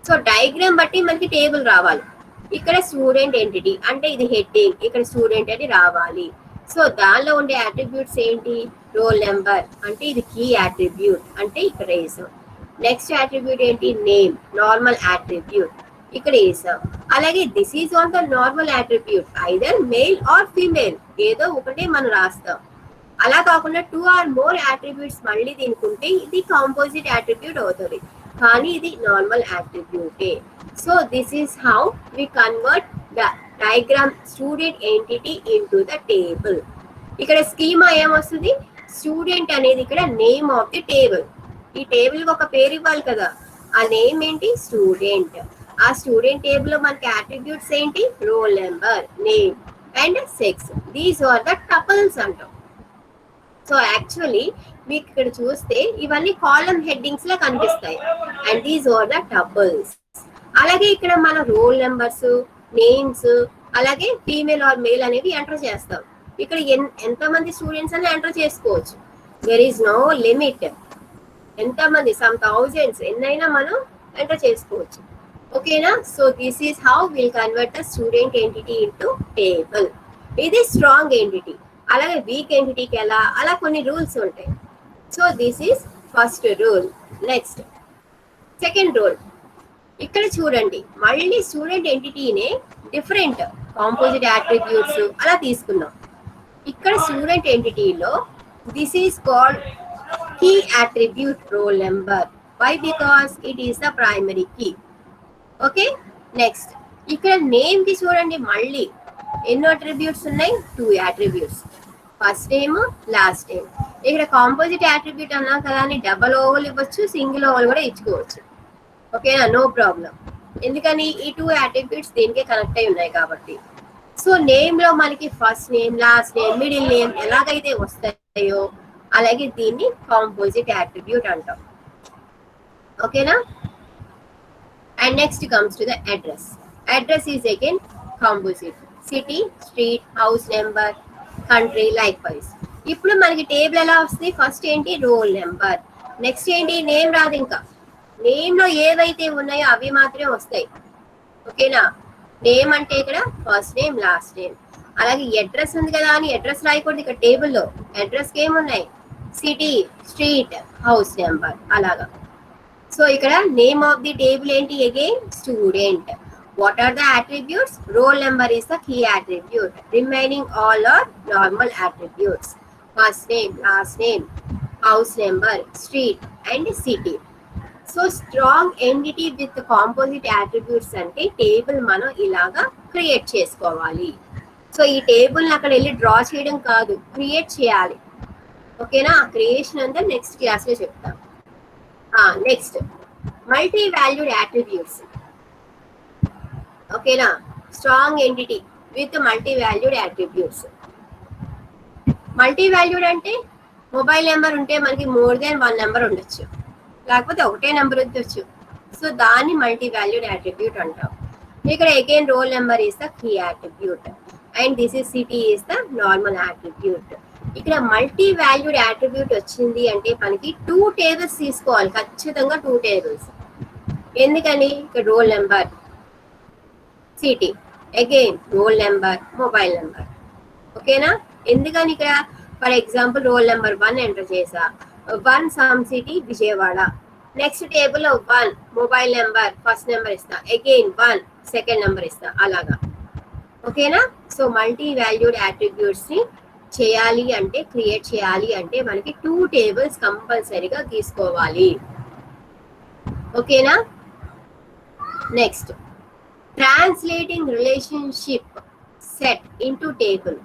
సో డయాగ్రామ్ బట్టి మనకి టేబుల్ రావాలి. ఇక్కడ స్టూడెంట్ ఎంటిటీ అంటే ఇది హెడ్డింగ్, ఇక్కడ స్టూడెంట్ అని రావాలి. సో దానిలో ఉండే అట్రిబ్యూట్స్ ఏంటి? రోల్ నెంబర్ అంటే ఇది కీ అట్రిబ్యూట్ అంటే ఇక్కడ వేసాం. నెక్స్ట్ అట్రిబ్యూట్ ఏంటి? నేమ్, నార్మల్ అట్రిబ్యూట్, ఇక్కడ వేసాం. అలాగే this is on the normal attribute, either male or female, ఏదో ఒకటే మనం రాస్తాం. అలా కాకుండా 2 or more అట్రిబ్యూట్స్ మళ్ళీ దీనికుంటే ఇది కాంపోజిట్ అట్రిబ్యూట్ అవుతుంది, కానీ ఇది నార్మల్ అట్రిబ్యూటే. So this is how we convert the diagram student entity into the table. ఇక్కడ స్కీమా ఏమొస్తుంది? స్టూడెంట్ అనేది ఇక్కడ నేమ్ ఆఫ్ ది టేబుల్. ఈ టేబుల్ కి ఒక పేరు ఇవ్వాలి కదా, ఆ నేమ్ ఏంటి? స్టూడెంట్. ఆ స్టూడెంట్ టేబుల్ లో మనకి అట్రిబ్యూట్స్ ఏంటి? Role number, name and sex. These are the tuples అంటాం. సో యాక్చువల్లీ మీకు ఇక్కడ చూస్తే ఇవన్నీ కాలమ్ హెడ్డింగ్స్ లా కనిపిస్తాయి and these are the tuples. అలాగే ఇక్కడ మన రోల్ నెంబర్స్, నేమ్స్, అలాగే ఫీమేల్ ఆర్ మేల్ అనేవి ఎంటర్ చేస్తాం. ఇక్కడ ఎంతమంది స్టూడెంట్స్ అని ఎంటర్ చేసుకోవచ్చు. There is no limit. ఎంతమంది, సమ్ థౌజండ్స్, ఎన్నైనా మనం ఎంటర్ చేసుకోవచ్చు. ఓకేనా? So this is how will convert the student entity into table. ఇది స్ట్రాంగ్ ఎంటిటీ. అలాగే వీక్ ఎంటిటీకి ఎలా, అలా కొన్ని రూల్స్ ఉంటాయి. So this is first rule. Next second rule. ఇక్కడ చూడండి, మళ్ళీ స్టూడెంట్ ఎంటిటీనే డిఫరెంట్ కాంపోజిట్ అట్రిబ్యూట్స్ అలా తీసుకున్నాం. ఇక్కడ స్టూడెంట్ ఎంటిటీలో this is called key attribute roll number. Why? Because it is the primary key. Okay, next ఇక్కడ నేమ్ కి చూడండి, మళ్ళీ ఎన్నో అట్రిబ్యూట్స్ ఉన్నాయి? 2 attributes, first name, last name. ఇక్కడ కాంపోజిట్ అట్రిబ్యూట్ అన్నా కదా అని డబల్ ఓవల్ ఇవ్వచ్చు, సింగిల్ ఓవల్ కూడా ఇచ్చుకోవచ్చు. ఓకేనా, నో ప్రాబ్లం. ఎందుకని? ఈ 2 అట్రిబ్యూట్స్ దీనికే కనెక్ట్ అయి ఉన్నాయి కాబట్టి. సో నేమ్ లో మనకి first name, last name, middle name ఎలాగైతే వస్తాయో అలాగే దీన్ని కాంపోజిట్ అట్రిబ్యూట్ అంటాం. ఓకేనా? And next comes to the address. Address is again composite. City, street, house number, country, like wise. ఇప్పుడు మనకి టేబుల్ ఎలా వస్తుంది? ఫస్ట్ ఏంటి? Role number. నెక్స్ట్ ఏంటి? నేమ్ రాదు. ఇంకా నేమ్ లో ఏవైతే ఉన్నాయో అవి మాత్రమే వస్తాయి. ఓకేనా? నేమ్ అంటే ఇక్కడ ఫస్ట్ నేమ్, లాస్ట్ నేమ్. అలాగే అడ్రస్ ఉంది కదా అని అడ్రస్ రాయకూడదు. ఇక్కడ టేబుల్లో అడ్రస్ కి ఏమున్నాయి? సిటీ, స్ట్రీట్, హౌస్ నెంబర్, అలాగా. సో ఇక్కడ నేమ్ ఆఫ్ ది టేబుల్ ఏంటి? Again student. What are the attributes? Roll number is the key attribute. Remaining all are normal attributes. First name, last name, house number, street and city. So strong entity with composite attributes అంటే table మనం ఇలాగా create చేసుకోవాలి. So ఈ table అక్కడ వెళ్ళి draw చేయడం కాదు, create చేయాలి. ఓకేనా? ఆ క్రియేషన్ అంతా నెక్స్ట్ క్లాస్ లో చెప్తాం. Next multi valued attributes. ఓకేనా? Strong entity with multi valued attributes. Multi valued అంటే మొబైల్ నెంబర్ ఉంటే మనకి మోర్ దెన్ 1 నెంబర్ ఉండొచ్చు, లేకపోతే ఒకటే నెంబర్ ఉండొచ్చు. సో దాన్ని మల్టీ వాల్యూడ్ అట్రిబ్యూట్ అంటాం. ఇక్కడ again role number is the key attribute and this is city is the normal attribute. ఇక్కడ మల్టీ వాల్యూడ్ యాట్రిబ్యూట్ వచ్చింది అంటే మనకి 2 టేబుల్స్ తీసుకోవాలి, ఖచ్చితంగా 2 టేబుల్స్. ఎందుకని ఇక్కడ roll number city, again roll number, mobile number. ఓకేనా? ఎందుకని ఇక్కడ for example roll number 1 enter చేసా, 1 some city Vijayawada, next table 1 mobile number first number ఇస్తా, అగైన్ 1 సెకండ్ నెంబర్ ఇస్తా, అలాగా. ఓకేనా? సో మల్టీ వాల్యూడ్ యాట్రిబ్యూట్స్ ని చేయాలి అంటే, క్రియేట్ చేయాలి అంటే మనకి 2 టేబుల్స్ కంపల్సరీగా తీసుకోవాలి. ఓకేనా? Next, translating relationship set into table.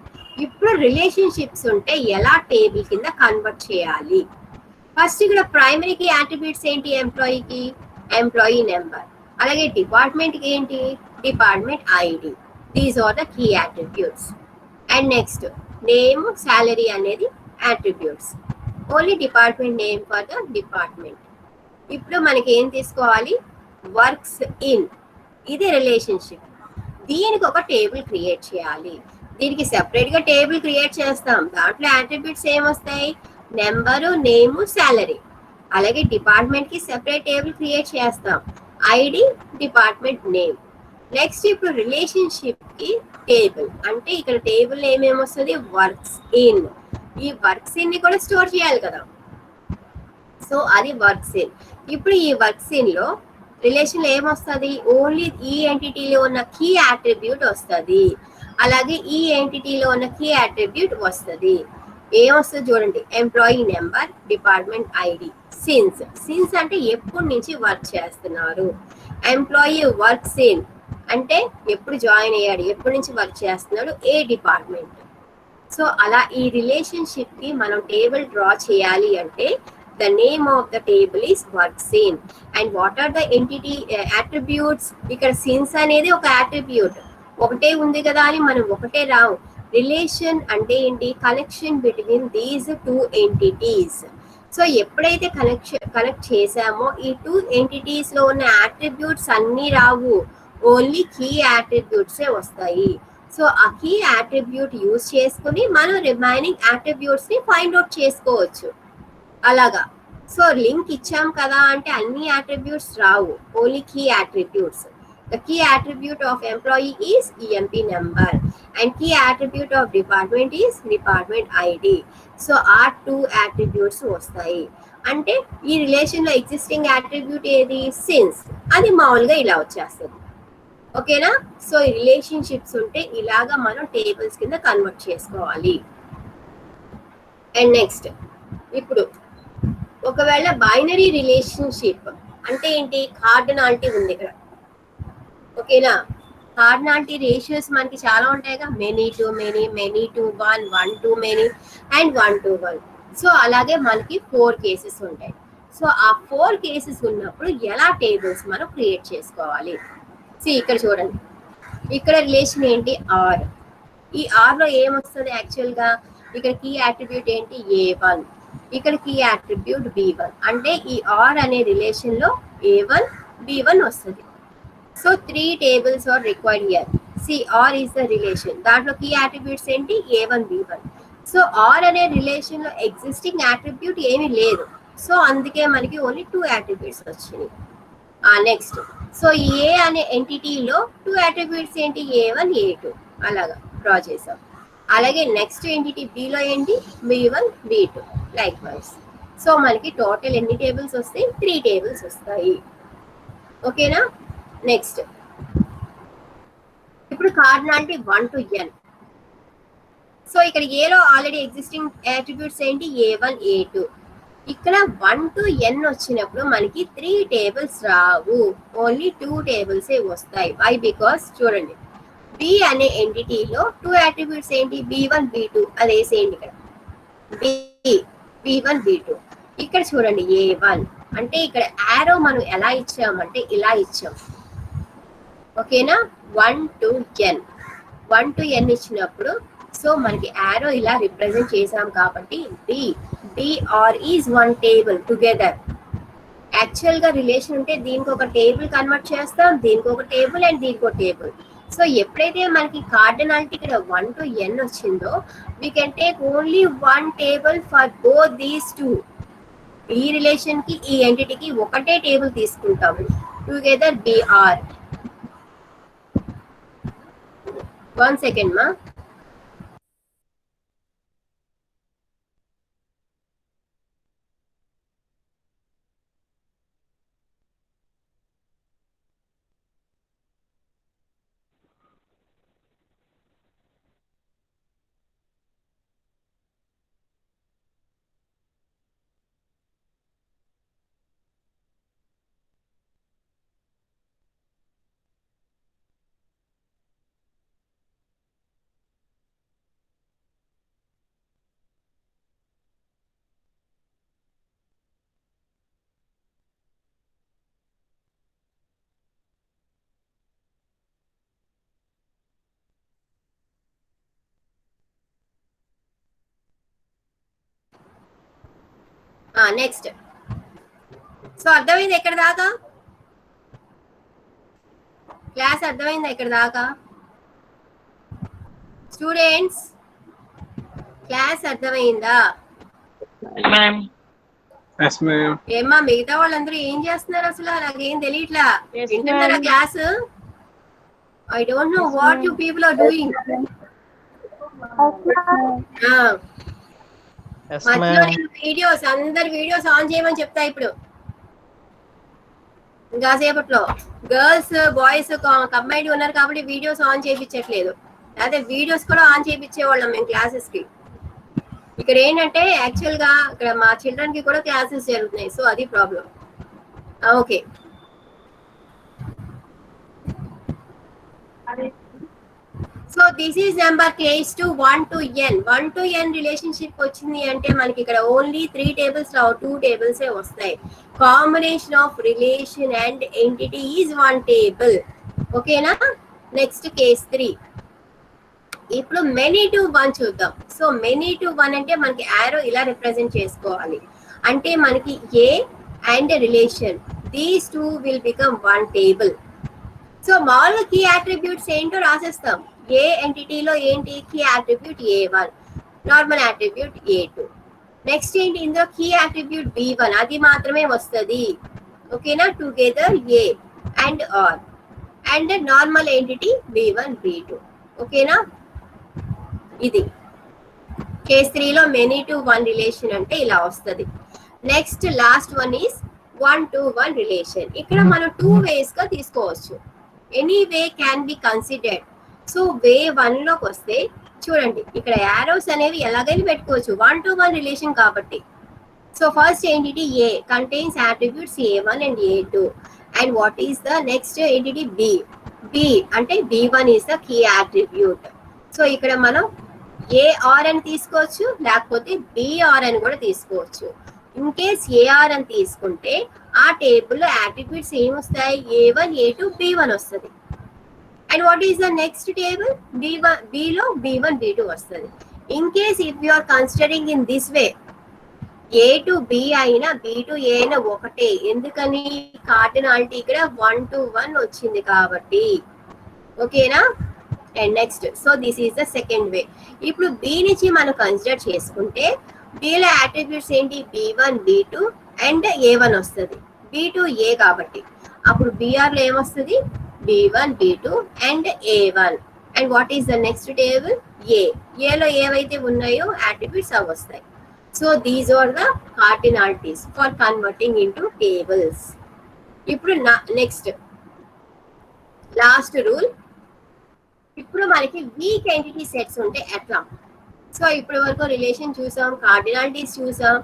ఇప్పుడు రిలేషన్షిప్స్ ఉంటే ఎలా టేబుల్ కింద కన్వర్ట్ చేయాలి? ఫస్ట్ ఇక్కడ ప్రైమరీకి యాట్రిబ్యూట్స్ ఏంటి? ఎంప్లాయీకి ఎంప్లాయీ నెంబర్, అలాగే డిపార్ట్మెంట్కి ఏంటి? Department ID. These are the key attributes. And next name, salary అనేది attributes. Only department name for the department. ఇప్పుడు మనకి ఏం తీసుకోవాలి? వర్క్స్ ఇన్, ఇది రిలేషన్షిప్. దీనికి ఒక టేబుల్ క్రియేట్ చేయాలి. దీనికి సెపరేట్ గా టేబుల్ క్రియేట్ చేస్తాం. దాంట్లో యాట్రిబ్యూట్స్ ఏమొస్తాయి? నెంబరు, నేము, సాలరీ. అలాగే డిపార్ట్మెంట్ కి సెపరేట్ టేబుల్ క్రియేట్ చేస్తాం, ఐడి, డిపార్ట్మెంట్ నేమ్. నెక్స్ట్ ఇప్పుడు రిలేషన్షిప్ కి టేబుల్ అంటే ఇక్కడ టేబుల్ ఏమేమి వస్తుంది? Works in. ఈ వర్క్స్ ఇన్ ని కూడా స్టోర్ చేయాలి కదా, సో అది వర్క్స్ ఇన్. ఇప్పుడు ఈ వర్క్స్ ఇన్ లో రిలేషన్ ఏమొస్తుంది? ఓన్లీ ఈ ఎంటిటీలో ఉన్న కీ యాట్రిబ్యూట్ వస్తుంది, అలాగే ఈ ఎంటిటీలో ఉన్న కీ యాట్రిబ్యూట్ వస్తుంది. ఏమొస్తుంది చూడండి, employee number, department ID, since. Since అంటే ఎప్పటి నుంచి వర్క్ చేస్తున్నారు. ఎంప్లాయీ వర్క్స్ ఇన్ అంటే ఎప్పుడు జాయిన్ అయ్యాడు, ఎప్పటి నుంచి వర్క్ చేస్తున్నాడు, ఏ డిపార్ట్మెంట్. సో అలా ఈ రిలేషన్షిప్ కి మనం టేబుల్ డ్రా చేయాలి అంటే the name of the table is works in. And what are the entity attributes? ఇక్కడ since అనేది ఒక attribute, ఒకటే ఉంది కదా అని మనం ఒకటే రావు. రిలేషన్ అంటే ఏంటి? Connection between these 2 entities. So ఎప్పుడైతే కనెక్ట్ చేసామో ఈ 2 entities లో ఉన్న attributes అన్ని రావు, ఓన్లీ కీ యాట్రిబ్యూట్సే వస్తాయి. సో ఆ కీ యాట్రిబ్యూట్ యూజ్ చేసుకుని మనం రిమైనింగ్ యాట్రిబ్యూట్స్ ని ఫైండ్ అవుట్ చేసుకోవచ్చు, అలాగా. సో లింక్ ఇచ్చాం కదా అంటే అన్ని యాట్రిబ్యూట్స్ రావు, only key attributes. The key attribute of employee is EMP number and key attribute of department is department ID. So ఆ 2 యాట్రిబ్యూట్స్ వస్తాయి. అంటే ఈ రిలేషన్ లో ఎగ్జిస్టింగ్ యాట్రిబ్యూట్ ఏది? సిన్స్. అది మామూలుగా ఇలా వచ్చేస్తుంది. ఓకేనా? సో ఈ రిలేషన్షిప్స్ ఉంటే ఇలాగా మనం టేబుల్స్ కింద కన్వర్ట్ చేసుకోవాలి. అండ్ నెక్స్ట్, ఇప్పుడు ఒకవేళ బైనరీ రిలేషన్షిప్ అంటే ఏంటి? కార్డినాలిటీ ఉంది ఇక్కడ. ఓకేనా? కార్డినాలిటీ రేషియోస్ మనకి చాలా ఉంటాయిగా, many to many, many to 1, 1 to many and 1 to 1. So అలాగే మనకి 4 కేసెస్ ఉంటాయి. సో ఆ 4 కేసెస్ ఉన్నప్పుడు ఎలా టేబుల్స్ మనం క్రియేట్ చేసుకోవాలి? ఇక్కడ చూడండి, ఇక్కడ రిలేషన్ ఏంటి? ఆర్. ఈ ఆర్ లో ఏమొస్తుంది యాక్చువల్ గా? ఇక్కడ కీ యాట్రిబ్యూట్ ఏంటి? A1. ఇక్కడ కీ యాట్రిబ్యూట్ B1. అంటే ఈ ఆర్ అనే రిలేషన్ లో A1, B1 వస్తుంది. So 3 tables are required here. R is the relation, దాంట్లో కీ యాట్రిబ్యూట్స్ ఏంటి? A1, B1. సో ఆర్ అనే రిలేషన్ లో ఎగ్జిస్టింగ్ యాట్రిబ్యూట్ ఏమీ లేదు, సో అందుకే మనకి ఓన్లీ 2 యాట్రిబ్యూట్స్ వచ్చినాయి. నెక్స్ట్, సో ఏ అనే ఎంటిటీలో 2 యాట్రిబ్యూట్స్ ఏంటి? A1, A2, అలాగా డ్రా చేసాం. అలాగే నెక్స్ట్ ఎంటిటీ బిలో ఏంటి? B1, B2 like wise. So మనకి టోటల్ ఎన్ని టేబుల్స్ వస్తాయి? 3 tables వస్తాయి. ఓకేనా? నెక్స్ట్, ఇప్పుడు కార్డినాలిటీ 1 to n. సో ఇక్కడ ఏలో ఆల్రెడీ ఎగ్జిస్టింగ్ యాట్రిబ్యూట్స్ ఏంటి? A1, A2. ఇక్కడ 1 to n వచ్చినప్పుడు మనకి 3 tables రావు, ఓన్లీ 2 tables వస్తాయి. వై? బికాస్ చూడండి, బి అనే ఎంటిటీలో 2 యాట్రిబ్యూట్స్ ఏంటి? B1, B2. అది వేసేయండి ఇక్కడ, B1, B2. ఇక్కడ చూడండి A1 అంటే ఇక్కడ యారో మనం ఎలా ఇచ్చామంటే ఇలా ఇచ్చాం. ఓకేనా? 1 to n, 1 to n ఇచ్చినప్పుడు సో మనకి యారో ఇలా రిప్రజెంట్ చేసాం కాబట్టి D or is 1 table together. Actual గా రిలేషన్ ఉంటే దీనికి ఒక టేబుల్ కన్వర్ట్ చేస్తాం, దీనికి ఒక టేబుల్ అండ్ దీనికి ఒక టేబుల్. సో ఎప్పుడైతే మనకి కార్డినాలిటీ ఇక్కడ 1 to n వచ్చిందో we can take only one table for both these two. ఈ రిలేషన్ కి ఈ ఎంటిటీకి ఒకటే టేబుల్ తీసుకుంటాము. Together BR. 1 second మా. నెక్స్ట్. సో అర్థమైంది ఎక్కడ దాకా? క్లాస్ అర్థమైందా ఇక్కడ దాకా? స్టూడెంట్స్ క్లాస్ అర్థమైందా? ఏమ్మా మిగతా వాళ్ళందరూ ఏం చేస్తున్నారు అసలు? నాకేం తెలియట్లా. వింటున్నారా class? I don't know what you people are doing. మధ్యలో నేను వీడియోస్ అందరి వీడియోస్ ఆన్ చేయమని చెప్తా ఇప్పుడు ఇంకాసేపట్లో. గర్ల్స్ బాయ్స్ కంబైన్డ్ ఉన్నారు కాబట్టి వీడియోస్ ఆన్ చేయించట్లేదు. అదే వీడియోస్ కూడా ఆన్ చేయించేవాళ్ళం మేము క్లాసెస్ కి. ఇక్కడ ఏంటంటే యాక్చువల్ గా ఇక్కడ మా చిల్డ్రన్ కి కూడా క్లాసెస్ జరుగుతున్నాయి. సో అది problem. Okay, so this is number case to 1 to n. 1 to n relationship వచ్చింది అంటే మనకి ఇక్కడ ఓన్లీ 3 టేబుల్స్ రావు, 2 టేబుల్స్ వస్తాయి. Combination of relation and entity is 1 table. ఓకేనా? Next case 3. ఇప్పుడు మెనీ టు 1 చూద్దాం. సో మెనీ టు 1 అంటే మనకి యారో ఇలా రిప్రజెంట్ చేసుకోవాలి. అంటే మనకి A and relation, these two will become 1 table. So మామూలుగా కీ అట్రిబ్యూట్స్ ఏంటో రాసేస్తాం. ఏ ఎంటిటీలో ఏంటి key attribute A1, normal attribute A2. Next ఏంటి ఇందులో కీ అట్రిబ్యూట్ B1, అది మాత్రమే వస్తుంది. ఓకేనా? Together A and R and normal entity B1 B2. ఓకేనా? ఇది కేస్ 3 లో మెనీ టు 1 రిలేషన్ అంటే ఇలా వస్తుంది. Next last one is 1 to 1 relation. ఇక్కడ మనం 2 ways గా తీసుకోవచ్చు. Any way can be considered. So way 1 లోకి వస్తే చూడండి ఇక్కడ యారోస్ అనేవి ఎలాగైనా పెట్టుకోవచ్చు 1 to 1 రిలేషన్ కాబట్టి. So first entity A contains attributes A1 and A2. And what is the next entity B. B అంటే B1 is the key attribute. So ఇక్కడ మనం AR అని తీసుకోవచ్చు, లేకపోతే BR అని కూడా తీసుకోవచ్చు. ఇన్ కేస్ AR అని తీసుకుంటే ఆ టేబుల్ లో అట్రిబ్యూట్స్ ఏమొస్తాయి? A1 A2 B1 వస్తుంది. And what is the next table? B లో B1 B2 వస్తుంది. In case if you are considering in this way, A to B అయినా B to A అయినా ఒకటే. ఎందుకని? కార్డినాలిటీ ఇక్కడ 1 to 1 వచ్చింది కాబట్టి. ఓకేనా? And next, so this is the second way. ఇప్పుడు B నుంచి మనం కన్సిడర్ చేసుకుంటే B లో అట్రిబ్యూట్స్ ఏంటి? B1 B2 అండ్ A1 వస్తుంది. B2 A కాబట్టి అప్పుడు BR లో ఏమొస్తుంది? B1 B2 and A1. And what is the next table? A లో ఏవైతే ఉన్నాయో అట్రిబ్యూట్స్ అవి వస్తాయి. So these are the cardinalities for converting into tables. ఇప్పుడు నెక్స్ట్ లాస్ట్ రూల్. ఇప్పుడు మనకి వీక్ ఎంటిటీ సెట్స్ ఉంటే ఎట్లా? సో ఇప్పటి వరకు రిలేషన్ చూసాం, కార్డినాలిటీస్ చూసాం,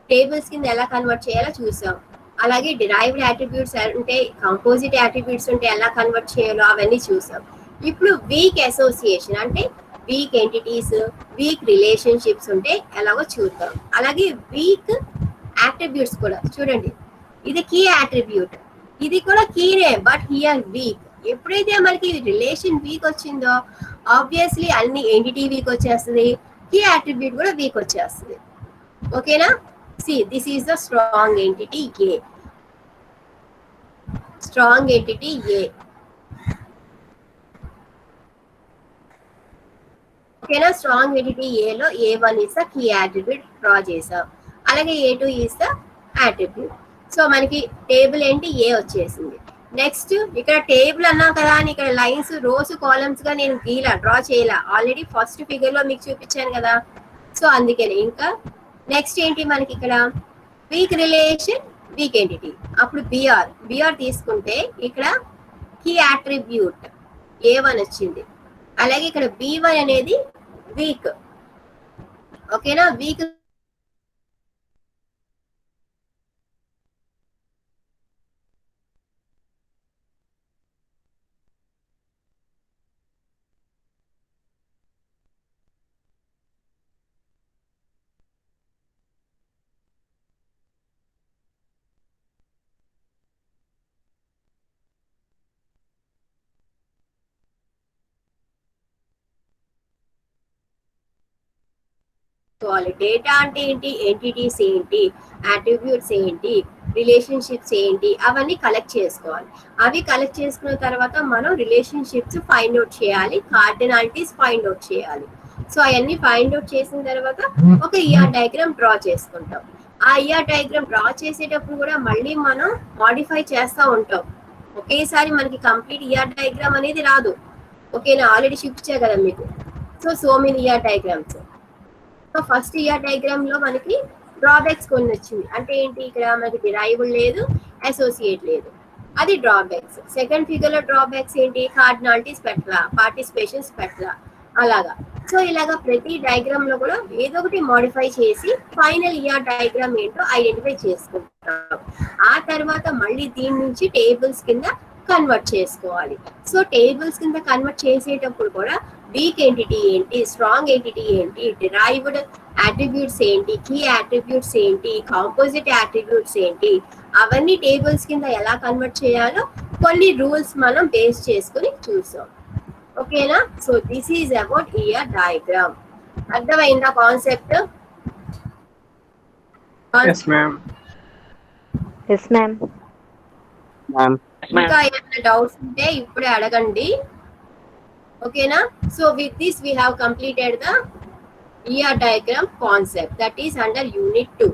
టేబుల్స్ కింద ఎలా కన్వర్ట్ చేయాలో చూసాం. అలాగే డిరైవ్డ్ అట్రిబ్యూట్స్ ఉంటే, కంపోజిట్ అట్రిబ్యూట్స్ ఉంటే ఎలా కన్వర్ట్ చేయాలో అవన్నీ చూసాం. ఇప్పుడు వీక్ అసోసియేషన్ అంటే వీక్ ఎంటిటీస్, వీక్ రిలేషన్షిప్స్ ఉంటే ఎలాగో చూద్దాం. అలాగే వీక్ అట్రిబ్యూట్స్ కూడా చూడండి. ఇది కీ అట్రిబ్యూట్, ఇది కూడా కీనే, బట్ హియర్ వీక్. ఎప్పుడైతే మనకి రిలేషన్ వీక్ వచ్చిందో ఆబ్వియస్లీ అన్ని ఎంటిటీ వీక్ వచ్చేస్తుంది, కీ అట్రిబ్యూట్ కూడా వీక్ వచ్చేస్తుంది. ఓకేనా? See this is the strong entity A. Strong entity A. ఓకేనా, స్ట్రాంగ్ ఎంటిటీ ఏలో A1 is the key attribute draw చేసాం, అలాగే A2 is the attribute. So మనకి టేబుల్ ఏంటి ఏ వచ్చేసింది. నెక్స్ట్ ఇక్కడ టేబుల్ అన్నా కదా అని ఇక్కడ లైన్స్ రోస్ కాలమ్స్ గా నేను గీలా డ్రా చేయలా, ఆల్రెడీ ఫస్ట్ ఫిగర్ లో మీకు చూపించాను కదా. సో అందుకని ఇంకా నెక్స్ట్ ఏంటి మనకి ఇక్కడ వీక్ రిలేషన్ వీక్ ఎంటిటీ. అప్పుడు బిఆర్ తీసుకుంటే ఇక్కడ కీ యాట్రిబ్యూట్ A1 వచ్చింది, అలాగే ఇక్కడ B1 అనేది వీక్. ఓకేనా, వీక్ డేటా అంటే ఏంటి, ఎంటిటీస్ ఏంటి, అట్రిబ్యూట్స్ ఏంటి, రిలేషన్షిప్స్ ఏంటి, అవన్నీ కలెక్ట్ చేసుకోవాలి. అవి కలెక్ట్ చేసుకున్న తర్వాత మనం రిలేషన్షిప్స్ ఫైండ్ అవుట్ చేయాలి, కార్డినాలిటీస్ ఫైండ్ అవుట్ చేయాలి. సో అవన్నీ ఫైండ్ అవుట్ చేసిన తర్వాత ఒక ఈఆర్ డయాగ్రామ్ డ్రా చేసుకుంటాం. ఆ ఈఆర్ డయాగ్రామ్ డ్రా చేసేటప్పుడు కూడా మళ్ళీ మనం మాడిఫై చేస్తూ ఉంటాం. ఒకేసారి మనకి కంప్లీట్ ఈఆర్ డయాగ్రామ్ అనేది రాదు. ఓకేనా, ఆల్రెడీ చూపించా కదా మీకు. So many ER diagrams. So first ER diagram లో మనకి డ్రాబ్యాక్స్ కొన్ని వచ్చింది. అంటే ఏంటి, ఇక్కడ మనకి డిరైవబుల్ లేదు, అసోసియేట్ లేదు, అది డ్రాబ్యాక్స్. సెకండ్ ఫిగర్ లో డ్రాబ్యాక్స్ ఏంటి, కార్డినాలిటీస్ పెట్టలా, పార్టిసిపేషన్స్ పెట్టలా, అలాగా. సో ఇలాగా ప్రతి డయాగ్రామ్ లో కూడా ఏదో ఒకటి మోడిఫై చేసి ఫైనల్ ఈఆర్ డయాగ్రామ్ ఏంటో ఐడెంటిఫై చేసుకుంటాం. ఆ తర్వాత మళ్ళీ దీని నుంచి టేబుల్స్ కింద కన్వర్ట్ చేసుకోవాలి. సో టేబుల్స్ కింద కన్వర్ట్ చేసేటప్పుడు కూడా వీక్ ఎంటిటీ ఏంటి, స్ట్రాంగ్ ఎంటిటీ ఏంటి, డిరైవ్డ్ అట్రిబ్యూట్స్ ఏంటి, కీ అట్రిబ్యూట్స్ ఏంటి, కాంపోజిట్ అట్రిబ్యూట్స్ ఏంటి, అవన్నీ టేబుల్స్ కింద ఎలా కన్వర్ట్ చేయాలో కొన్ని రూల్స్ మనం బేస్ చేసుకుని చూసాం. ఓకేనా, so this is about ER diagram. అర్థమైందా కాన్సెప్ట్? ఇంకా ఏమైనా డౌట్స్ ఉంటే ఇప్పుడే అడగండి. ఓకేనా, so with this we have completed the ER diagram concept, that is under unit 2.